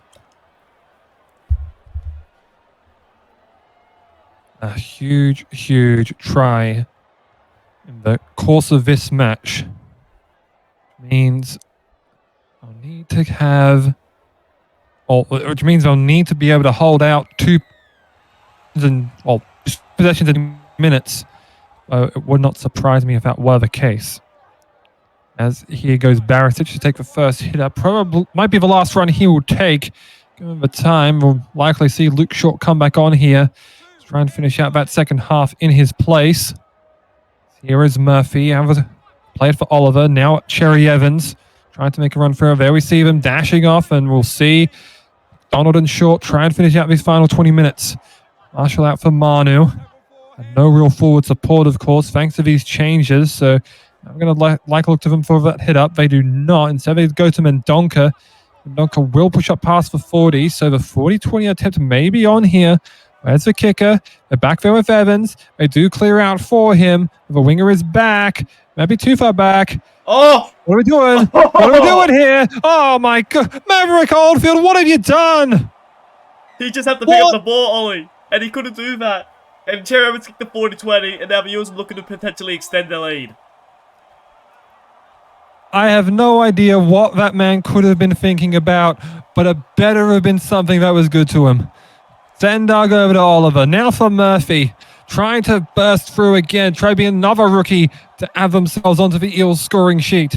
Speaker 1: A huge, huge try in the course of this match means I'll need to have, which means I'll need to be able to hold out 2 possessions in minutes. It would not surprise me if that were the case. As here goes Barisic to take the first hit up. Probably might be the last run he will take. Given the time, we'll likely see Luke Short come back on here. He's trying to finish out that second half in his place. Here is Murphy. Played for Oliver. Now Cherry Evans trying to make a run for her. There we see them dashing off, and we'll see Donald and Short try and finish out these final 20 minutes. Marshall out for Manu. And no real forward support, of course, thanks to these changes. So I'm going to like a look to them for that hit up. They do not. Instead, they go to Mendonca. Mendonca will push up past the 40. So the 40-20 attempt may be on here. Where's the kicker? They're back there with Evans. They do clear out for him. The winger is back. Maybe too far back.
Speaker 2: Oh!
Speaker 1: What are we doing? What are we doing here? Oh, my God. Maverick Oldfield, what have you done?
Speaker 2: He just had to pick up the ball, Ollie. And he couldn't do that. And Cherry Evans kicked the 40-20, and now the Eels are looking to potentially extend their lead.
Speaker 1: I have no idea what that man could have been thinking about, but it better have been something that was good to him. Sendog over to Oliver. Now for Murphy. Trying to burst through again. Try to be another rookie to add themselves onto the Eels scoring sheet.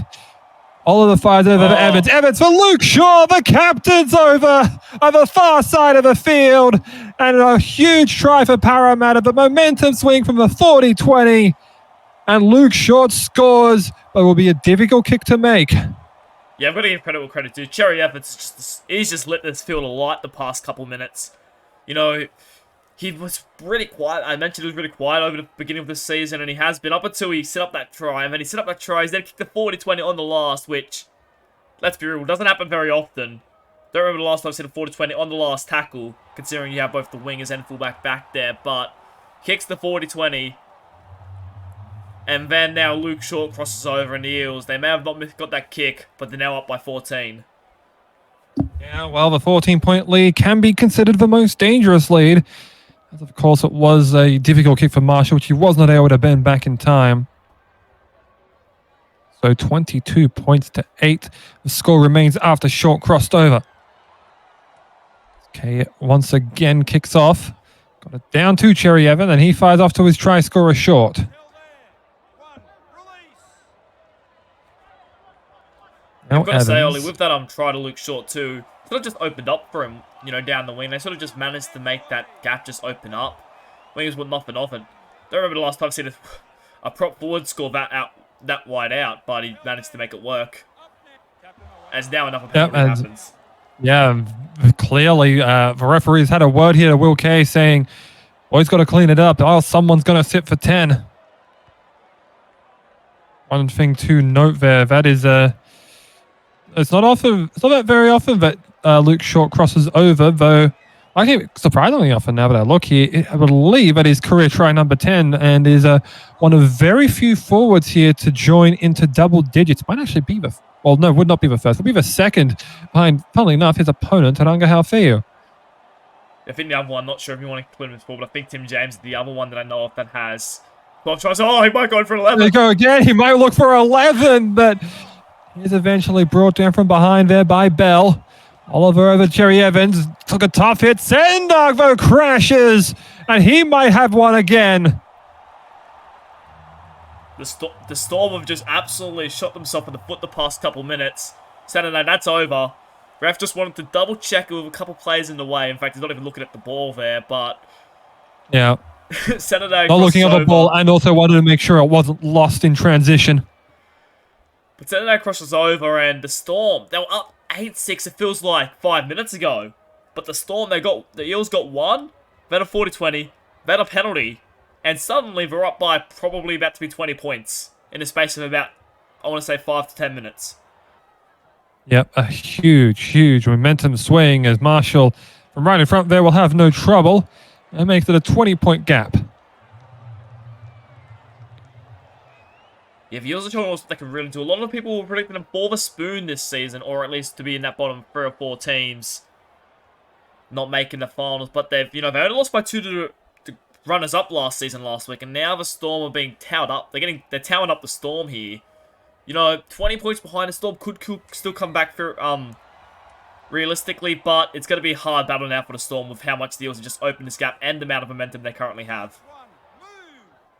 Speaker 1: Oliver fires over to Evans. Evans for Luke Shaw. The captain's over on the far side of the field. And a huge try for Parramatta. The momentum swing from the 40-20. And Luke Shaw scores, but it will be a difficult kick to make.
Speaker 2: Yeah, I've got to give credit where credit due. Cherry Evans, he's just lit this field alight the past couple minutes. He was really quiet. I mentioned he was really quiet over the beginning of the season, and he has been up until he set up that try. And then he set up that try, he's then kicked the 40-20 on the last, which, let's be real, doesn't happen very often. Don't remember the last time I've seen a 40-20 on the last tackle, considering you have both the wingers and fullback back there. But kicks the 40-20. And then now Luke Short crosses over, and the Eels, they may have not got that kick, but they're now up by 14.
Speaker 1: Yeah, well, the 14-point lead can be considered the most dangerous lead. As of course, it was a difficult kick for Marshall, which he was not able to bend back in time. So 22 points to 8. The score remains after Short crossed over. Okay, once again kicks off. Got it down to Cherry Evan, and he fires off to his try scorer Short.
Speaker 2: I've got to say, Ollie, with that try to Luke Short too, sort of just opened up for him, down the wing. They sort of just managed to make that gap just open up. Wingers were nothing off it. Don't remember the last time I've seen a prop forward score that wide out, but he managed to make it work. As now another penalty happens.
Speaker 1: Yeah, clearly the referee's had a word here to Will Kay saying, well, he's got to clean it up. Oh, someone's going to sit for 10. one thing to note there, that is it's not that very often that Luke Short crosses over, though I think surprisingly often now that I look here. I believe that is career try number 10 and is one of very few forwards here to join into double digits. Might actually be would not be the first. Would be the second behind, funnily enough, his opponent, Taranga Halfeo.
Speaker 2: I think the other one, not sure if you want to put him as four, but I think Tim James is the other one that I know of that has 12 tries. Oh, he might go for 11.
Speaker 1: There you go again. He might look for 11, but he's eventually brought down from behind there by Bell. Oliver over Cherry Evans. Took a tough hit. Sendog, though, crashes, and he might have one again.
Speaker 2: The Storm have just absolutely shot themselves in the foot the past couple minutes. Saturday, that's over. Ref just wanted to double check it with a couple players in the way. In fact, he's not even looking at the ball there, but
Speaker 1: yeah.
Speaker 2: Saturday
Speaker 1: not looking at the ball and also wanted to make sure it wasn't lost in transition.
Speaker 2: But Saturday crosses over, and the Storm, they were up 8-6, it feels like 5 minutes ago. But the Storm, the Eels got one, then a 40-20, then a penalty, and suddenly they're up by probably about to be 20 points in the space of about, I want to say, 5 to 10 minutes.
Speaker 1: Yep, a huge momentum swing as Marshall from right in front there will have no trouble and makes it a 20-point gap.
Speaker 2: Yeah, the Eels are showing what they can really do. A lot of people were predicting them for the spoon this season, or at least to be in that bottom 3 or 4 teams, not making the finals. But they've, they only lost by 2 to the runners-up last week, and now the Storm are being towed up. They're towing up the Storm here. 20 points behind the Storm could still come back for realistically, but it's going to be a hard battle now for the Storm with how much the Eels have just opened this gap and the amount of momentum they currently have.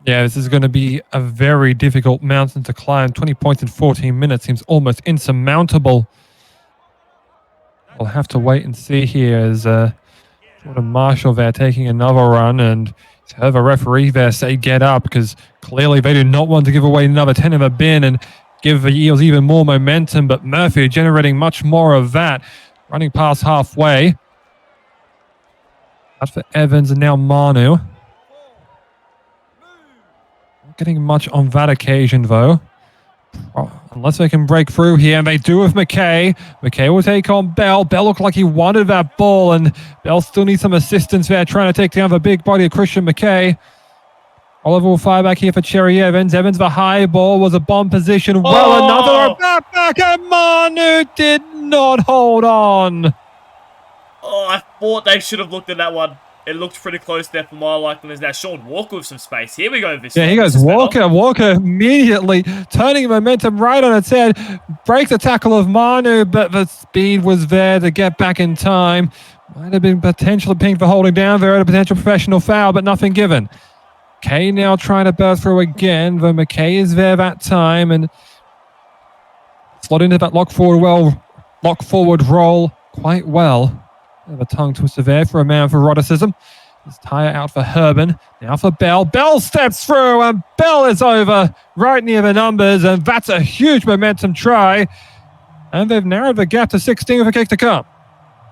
Speaker 1: Yeah, this is going to be a very difficult mountain to climb. 20 points in 14 minutes seems almost insurmountable. We'll have to wait and see here as Jordan Marshall there taking another run, and have a referee there say get up, because clearly they do not want to give away another 10 in the bin and give the Eels even more momentum, but Murphy generating much more of that, running past halfway. That's for Evans and now Manu. Not getting much on that occasion, though. Unless they can break through here, and they do with McKay. McKay will take on Bell. Bell looked like he wanted that ball, and Bell still needs some assistance there, trying to take down the big body of Christian McKay. Oliver will fire back here for Cherry Evans. Evans, the high ball, was a bomb position. Well, another back, and Manu did not hold on.
Speaker 2: Oh, I thought they should have looked at that one. It looked pretty close there for my liking. There's now Sean Walker with some space. Here we go.
Speaker 1: Yeah, he goes Walker. Walker immediately turning momentum right on its head. Breaks the tackle of Manu, but the speed was there to get back in time. Might have been potentially pinged for holding down there at a potential professional foul, but nothing given. Kay now trying to burst through again, though McKay is there that time and slot into that lock forward roll quite well. Bit of a tongue twister there for a man for eroticism. His tire out for Herban. Now for Bell. Bell steps through and Bell is over right near the numbers, and that's a huge momentum try. And they've narrowed the gap to 16 with a kick to come.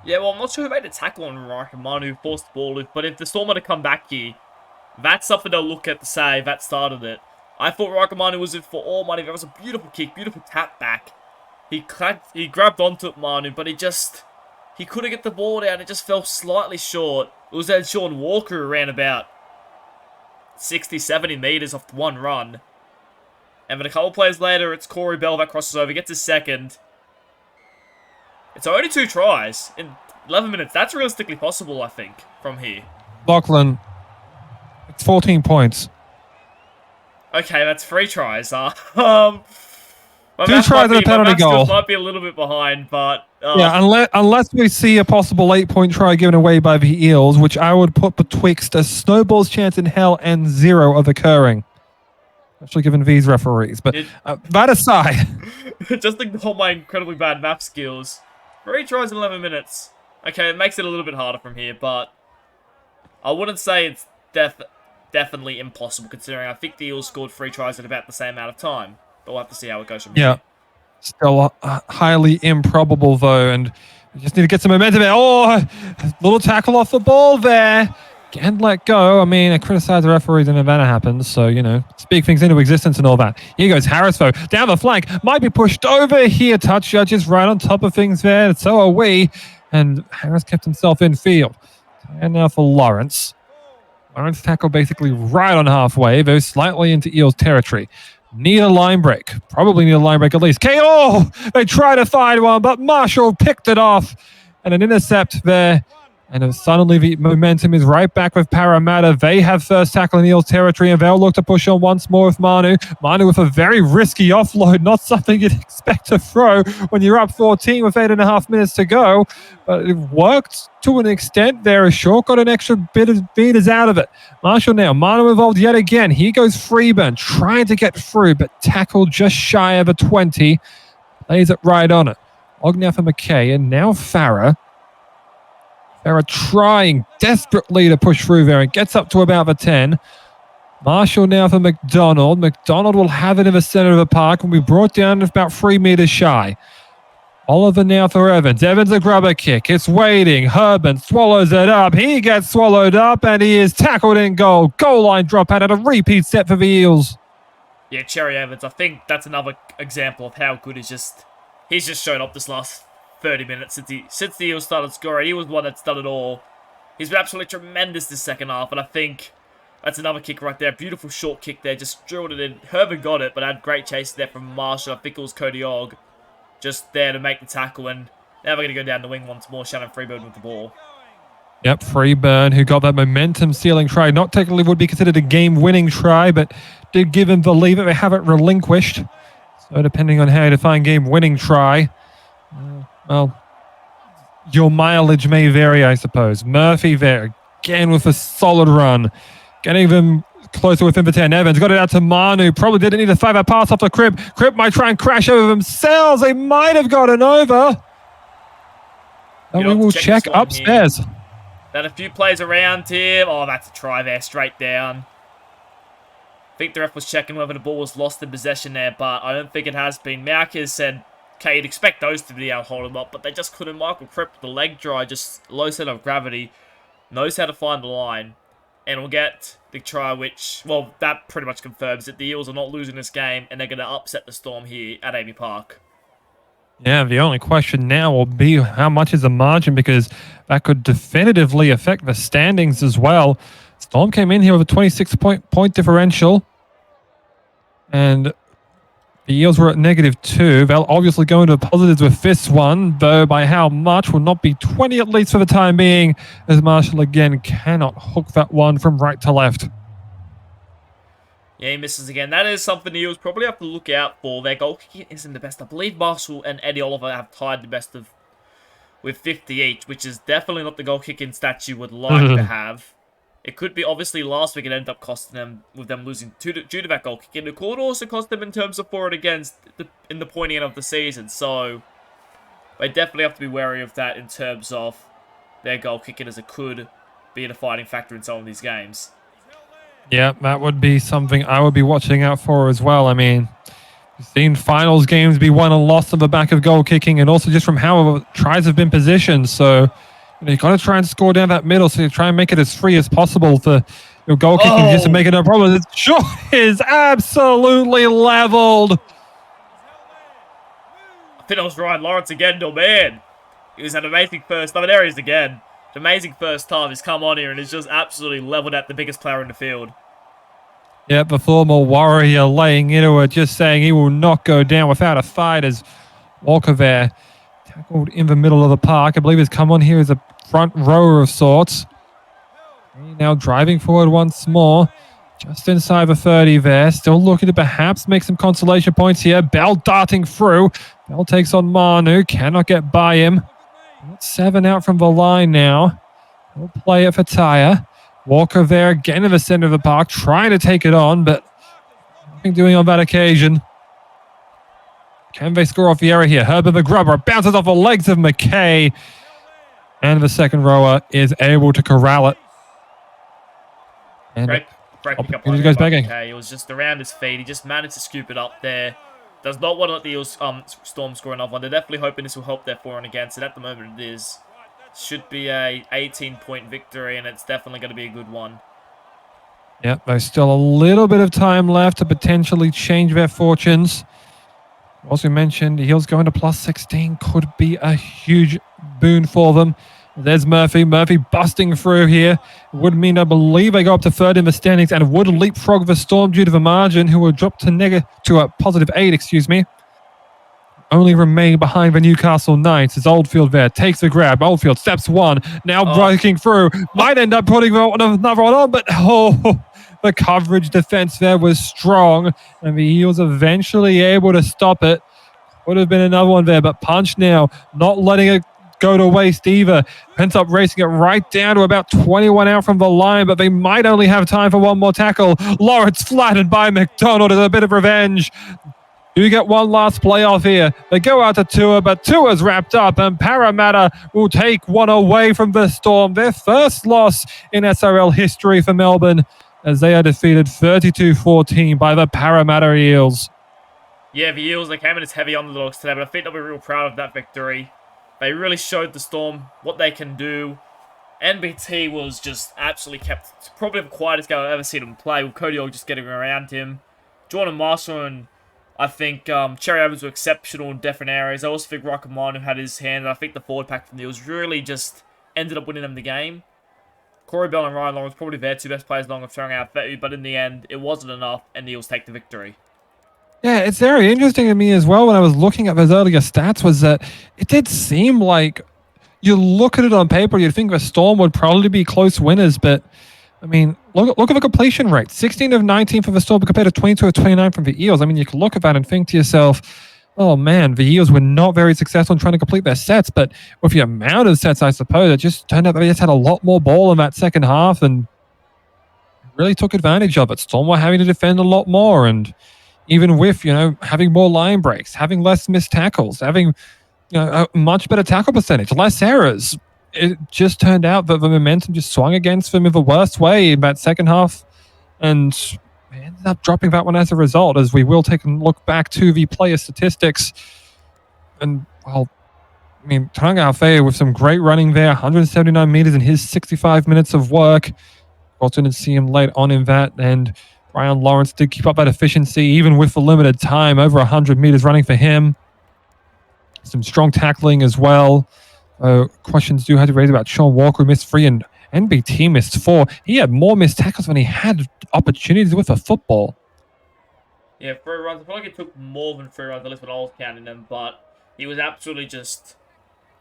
Speaker 2: Yeah, well, I'm not sure who made the tackle on Rakamanu, who forced the ball, but if the Storm were to come back here, that's something they'll look at to say that started it. I thought Rakamanu was in for all money. There was a beautiful kick, beautiful tap back. He grabbed onto it, Manu, but he couldn't get the ball down. It just fell slightly short. It was then Sean Walker who ran about 60, 70 metres off one run. And then a couple plays later, it's Corey Bell that crosses over, gets his second. It's only 2 tries in 11 minutes. That's realistically possible, I think, from here.
Speaker 1: Lachlan, it's 14 points.
Speaker 2: Okay, that's 3 tries. 2
Speaker 1: tries and a penalty goal.
Speaker 2: Might be a little bit behind, but
Speaker 1: yeah, unless we see a possible 8-point try given away by the Eels, which I would put betwixt a snowball's chance in hell and 0 of occurring, especially given these referees. But that aside,
Speaker 2: just ignore my incredibly bad math skills. 3 tries in 11 minutes. Okay, it makes it a little bit harder from here, but I wouldn't say it's definitely impossible, considering I think the Eels scored 3 tries in about the same amount of time. But we'll have to see how it goes from here.
Speaker 1: Still highly improbable, though, and we just need to get some momentum there. Oh, little tackle off the ball there. Can let go. I mean, I criticize the referees and event happens, so, you know, speak things into existence and all that. Here goes Harris, though, down the flank. Might be pushed over here. Touch judges right on top of things there. So are we. And Harris kept himself in field. And now for Lawrence. Lawrence tackle basically right on halfway, though slightly into Eels territory. Need a line break. Probably need a line break at least. KO! They try to find one, but Marshall picked it off. And an intercept there. And suddenly the momentum is right back with Parramatta. They have first tackle in Eels territory, and they'll look to push on once more with Manu. Manu with a very risky offload, not something you'd expect to throw when you're up 14 with 8.5 minutes to go. But it worked to an extent there. Shaw got an extra bit of meters out of it. Marshall now. Manu involved yet again. Here goes Freeburn, trying to get through, but tackled just shy of a 20. Lays it right on it. Og now for McKay, and now Farah. Farah trying desperately to push through there and gets up to about the 10. Marshall now for McDonald. McDonald will have it in the center of the park and we brought down about 3 meters shy. Oliver now for Evans. Evans a grubber kick. It's waiting. Herban swallows it up. He gets swallowed up and he is tackled in goal. Goal line drop out at a repeat set for the Eels.
Speaker 2: Yeah, Cherry Evans. I think that's another example of how good he's just shown up this last 30 minutes since the Eels started scoring. He was one that's done it all. He's been absolutely tremendous this second half, and I think that's another kick right there. Beautiful short kick there, just drilled it in. Herbert got it, but had great chase there from Marshall. I think it was Cody Og just there to make the tackle, and now we're going to go down the wing once more. Shannon Freeburn with the ball.
Speaker 1: Yep, Freeburn, who got that momentum-sealing try. Not technically would be considered a game-winning try, but did give him the lead that they haven't relinquished. So depending on how you define game-winning try, well, your mileage may vary, I suppose. Murphy there, again with a solid run. Getting them closer within the 10. Evans got it out to Manu. Probably didn't need a 5-out pass off the Crip. Crip might try and crash over themselves. They might have gotten over. And we will check upstairs.
Speaker 2: Then a few plays around him. Oh, that's a try there, straight down. I think the ref was checking whether the ball was lost in possession there, but I don't think it has been. Marcus said, okay, you'd expect those to be able to hold him up, but they just couldn't. Michael Crip, the leg dry, just low center of gravity, knows how to find the line, and will get the try, which, well, that pretty much confirms that the Eels are not losing this game, and they're going to upset the Storm here at Amy Park.
Speaker 1: Yeah, the only question now will be how much is the margin, because that could definitively affect the standings as well. Storm came in here with a 26-point differential, and the Eels were at -2. They'll obviously go into the positives with this one, though by how much will not be 20 at least for the time being, as Marshall again cannot hook that one from right to left.
Speaker 2: Yeah, he misses again. That is something the Eels probably have to look out for. Their goal kicking isn't the best. I believe Marshall and Eddie Oliver have tied the best of with 50 each, which is definitely not the goal kicking stats you would like to have. It could be, obviously, last week it ended up costing them, with them losing due to that goal kick. And it could also cost them in terms of for and against in the pointy end of the season. So, they definitely have to be wary of that in terms of their goal kicking, as it could be a defining factor in some of these games.
Speaker 1: Yeah, that would be something I would be watching out for as well. I mean, we've seen finals games be won and lost on the back of goal kicking, and also just from how tries have been positioned. So, you got to try and score down that middle, so you try and make it as free as possible for your goal kicking just to make it no problem. It sure is absolutely leveled.
Speaker 2: I think it was Ryan Lawrence again, though, man. He was an amazing first. I mean, there he is again. An amazing first time. He's come on here and he's just absolutely leveled at the biggest player in the field.
Speaker 1: Yeah, the former Warrior laying into it, just saying he will not go down without a fight, as Walker there tackled in the middle of the park. I believe he's come on here as a front rower of sorts. Now driving forward once more. Just inside the 30 there. Still looking to perhaps make some consolation points here. Bell darting through. Bell takes on Manu. Cannot get by him. 7 out from the line now. He'll play it for Tyre. Walker there again in the center of the park, trying to take it on, but nothing doing on that occasion. Can they score off the error here? Herbert the Grubber bounces off the legs of McKay. And the second rower is able to corral it. And
Speaker 2: great pick up
Speaker 1: goes begging.
Speaker 2: McKay. It was just around his feet. He just managed to scoop it up there. Does not want to let the Eels Storm score another one. They're definitely hoping this will help their for and against, and at the moment it is. Should be a 18-point victory, and it's definitely going to be a good one.
Speaker 1: Yep, there's still a little bit of time left to potentially change their fortunes. Also mentioned, Eels going to plus 16 could be a huge boon for them. There's Murphy. Murphy busting through here. Would mean, I believe, they go up to third in the standings and would leapfrog the Storm due to the margin, who will drop to a positive 8, excuse me. Only remain behind the Newcastle Knights as Oldfield there takes the grab. Oldfield steps one, now breaking through. Might end up putting another one on, but the coverage defense there was strong, and the Eels eventually able to stop it. Would have been another one there, but Punch now, not letting it go to waste either. Pent up racing it right down to about 21 out from the line, but they might only have time for one more tackle. Lawrence flattened by McDonald as a bit of revenge. You get one last playoff here. They go out to Tua, but Tua's wrapped up, and Parramatta will take one away from the Storm. Their first loss in SRL history for Melbourne, as they are defeated 32-14 by the Parramatta Eels.
Speaker 2: Yeah, the Eels, they came in as heavy underdogs today, but I think they'll be real proud of that victory. They really showed the Storm what they can do. NBT was just absolutely kept, probably the quietest game I've ever seen him play, with Cody Ogg just getting around him. Jordan Marshall and I think Cherry Evans were exceptional in different areas. I also think Rakamanu had his hand, and I think the forward pack from the Eels really just ended up winning them the game. Corey Bell and Ryan Lawrence probably their two best players along with throwing out 30, but in the end, it wasn't enough, and the Eels take the victory.
Speaker 1: Yeah, it's very interesting to me as well when I was looking at those earlier stats was that it did seem like you look at it on paper, you'd think the Storm would probably be close winners, but I mean, look at the completion rate. 16 of 19 for the Storm compared to 22 of 29 from the Eels. I mean, you can look at that and think to yourself, oh man, the Eels were not very successful in trying to complete their sets, but with the amount of sets, I suppose, it just turned out that they just had a lot more ball in that second half and really took advantage of it. Storm were having to defend a lot more, and even with, having more line breaks, having less missed tackles, having a much better tackle percentage, less errors, it just turned out that the momentum just swung against them in the worst way in that second half, and they ended up dropping that one as a result, as we will take a look back to the player statistics. And, well, I mean, Tanga Hafea with some great running there, 179 meters in his 65 minutes of work. Also didn't see him late on in that, and Ryan Lawrence did keep up that efficiency, even with the limited time, over 100 meters running for him. Some strong tackling as well. Questions do have to raise about Sean Walker, who missed 3, and NBT missed 4. He had more missed tackles than he had opportunities with a football.
Speaker 2: Yeah, 3 runs. I feel like it took more than 3 runs, at least when I was counting them, but he was absolutely just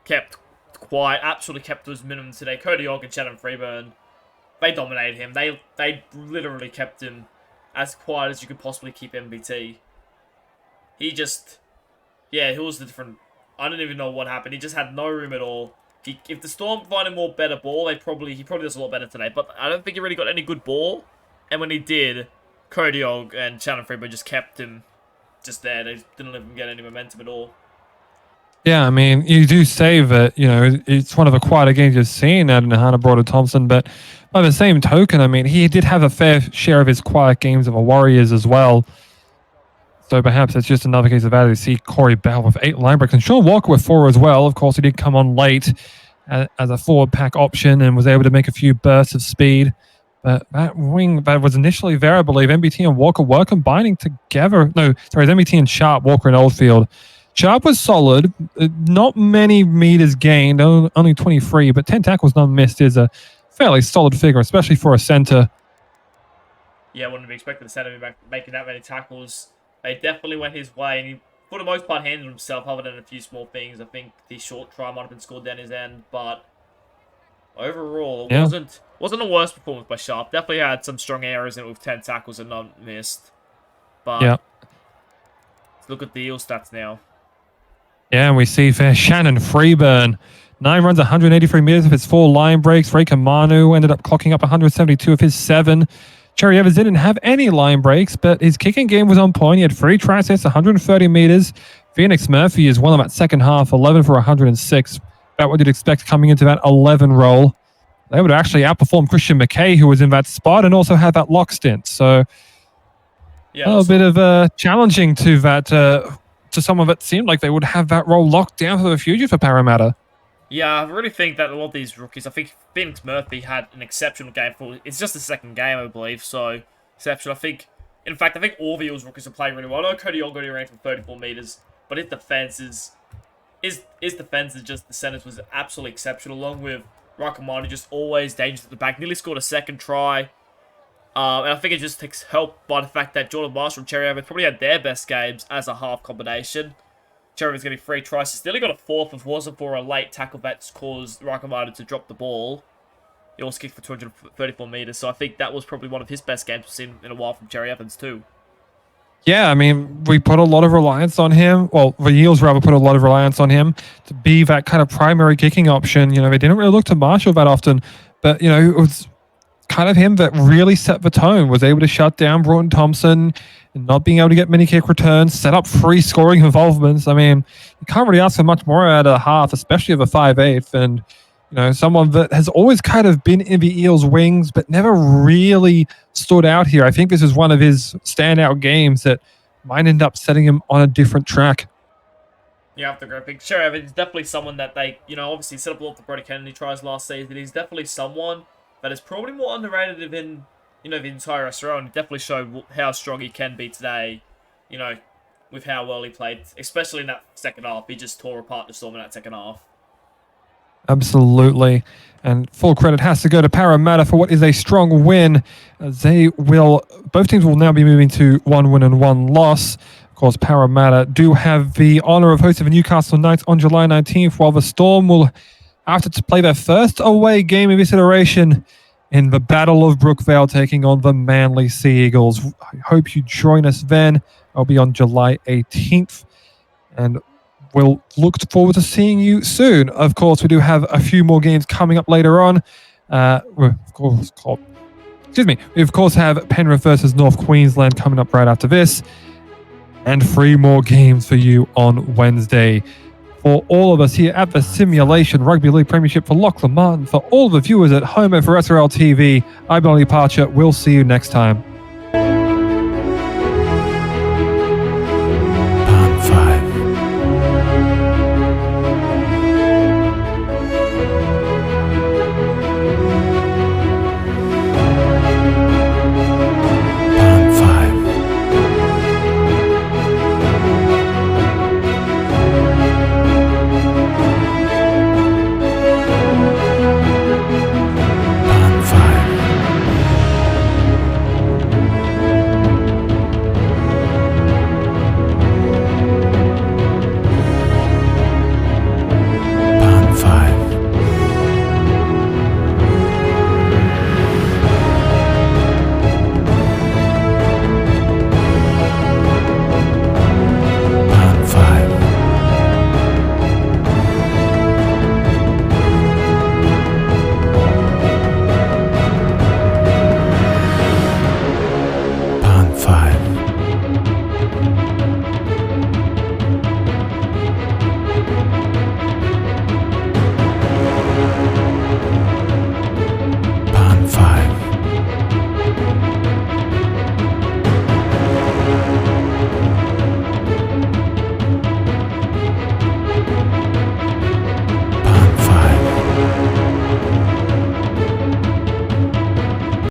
Speaker 2: kept quiet, absolutely kept to his minimum today. Cody Ogg and Shannon Freeburn, they dominated him. They literally kept him as quiet as you could possibly keep NBT. He was the different. I don't even know what happened. He just had no room at all. If the Storm provided more better ball, he probably does a lot better today. But I don't think he really got any good ball. And when he did, Cody Ogg and Shannon Freeburn just kept him just there. They didn't let him get any momentum at all. Yeah, I mean, you do say that, it's one of the quieter games you've seen out in Hannah Broder Thompson, but by the same token, I mean, he did have a fair share of his quiet games of the Warriors as well. So perhaps it's just another case of that. You see Corey Bell with 8 line breaks and Sean Walker with 4 as well. Of course, he did come on late as a forward pack option and was able to make a few bursts of speed. But that wing that was initially there, I believe, NBT and Walker were combining together. No, sorry, it's NBT and Sharp, Walker and Oldfield. Sharp was solid. Not many meters gained, only 23, but 10 tackles not missed is a fairly solid figure, especially for a center. Yeah, I wouldn't be expecting the center to be making that many tackles. They definitely went his way, and he, for the most part, handled himself, other than a few small things. I think the short try might have been scored down his end, but overall, it wasn't a worse performance by Sharp. Definitely had some strong errors in it with 10 tackles and none missed. But let's look at the Eel stats now. Yeah, and we see for Shannon Freeburn, 9 runs, 183 meters of his 4 line breaks. Ray Kamanu ended up clocking up 172 of his 7. Cherry Evans didn't have any line breaks, but his kicking game was on point. He had 3 try sets, 130 meters. Phoenix Murphy is one of that second half, 11 for 106. About what you'd expect coming into that 11 role. They would actually outperform Christian McKay, who was in that spot, and also had that lock stint. So a little bit of challenging to that, to someone that seemed like they would have that role locked down for the future for Parramatta. Yeah, I really think that a lot of these rookies, I think Phoenix Murphy had an exceptional game for, it's just the second game, I believe, so exceptional. In fact, I think all the Eels rookies are playing really well. I know Cody Olgody ran from 34 meters, but his defense is just, the centers was absolutely exceptional, along with Rakamani just always dangerous at the back, nearly scored a second try. And I think it just takes help by the fact that Jordan Marshall and Cherry Evans probably had their best games as a half combination. Cherry Evans getting 3 tries. He still got a 4th if it wasn't for a late tackle that caused Rakamani to drop the ball. He also kicked for 234 meters, so I think that was probably one of his best games we've seen in a while from Cherry Evans too.
Speaker 1: Yeah, I mean, we put a lot of reliance on him. Well, the Eels rather put a lot of reliance on him to be that kind of primary kicking option. You know, they didn't really look to Marshall that often, but, you know, it was kind of him that really set the tone, was able to shut down Broughton Thompson and not being able to get many kick returns, set up free scoring involvements. I mean, you can't really ask for much more out of the half, especially of a 5'8", and, you know, someone that has always kind of been in the Eels' wings, but never really stood out here. I think this is one of his standout games that might end up setting him on a different track.
Speaker 2: Yeah, I have to agree. I think Cherry Evans is definitely someone that they, you know, obviously set up a lot of the Brody Kennedy tries last season. He's definitely someone that is probably more underrated than, you know, the entire SRL, and definitely showed how strong he can be today, you know, with how well he played, especially in that second half. He just tore apart the Storm in that second half.
Speaker 1: Absolutely. And full credit has to go to Parramatta for what is a strong win. Both teams will now be moving to 1 win and 1 loss. Of course, Parramatta do have the honour of hosting the Newcastle Knights on July 19th, while the Storm will have to play their first away game of this iteration in the Battle of Brookvale, taking on the Manly Sea Eagles. I hope you join us then. I'll be on July 18th. And we'll look forward to seeing you soon. Of course, we do have a few more games coming up later on. We of course have Penrith versus North Queensland coming up right after this. And 3 more games for you on Wednesday. For all of us here at the Simulation Rugby League Premiership, for Lachlan Martin, for all the viewers at home and for SRL TV, I'm Ollie Parcher. We'll see you next time.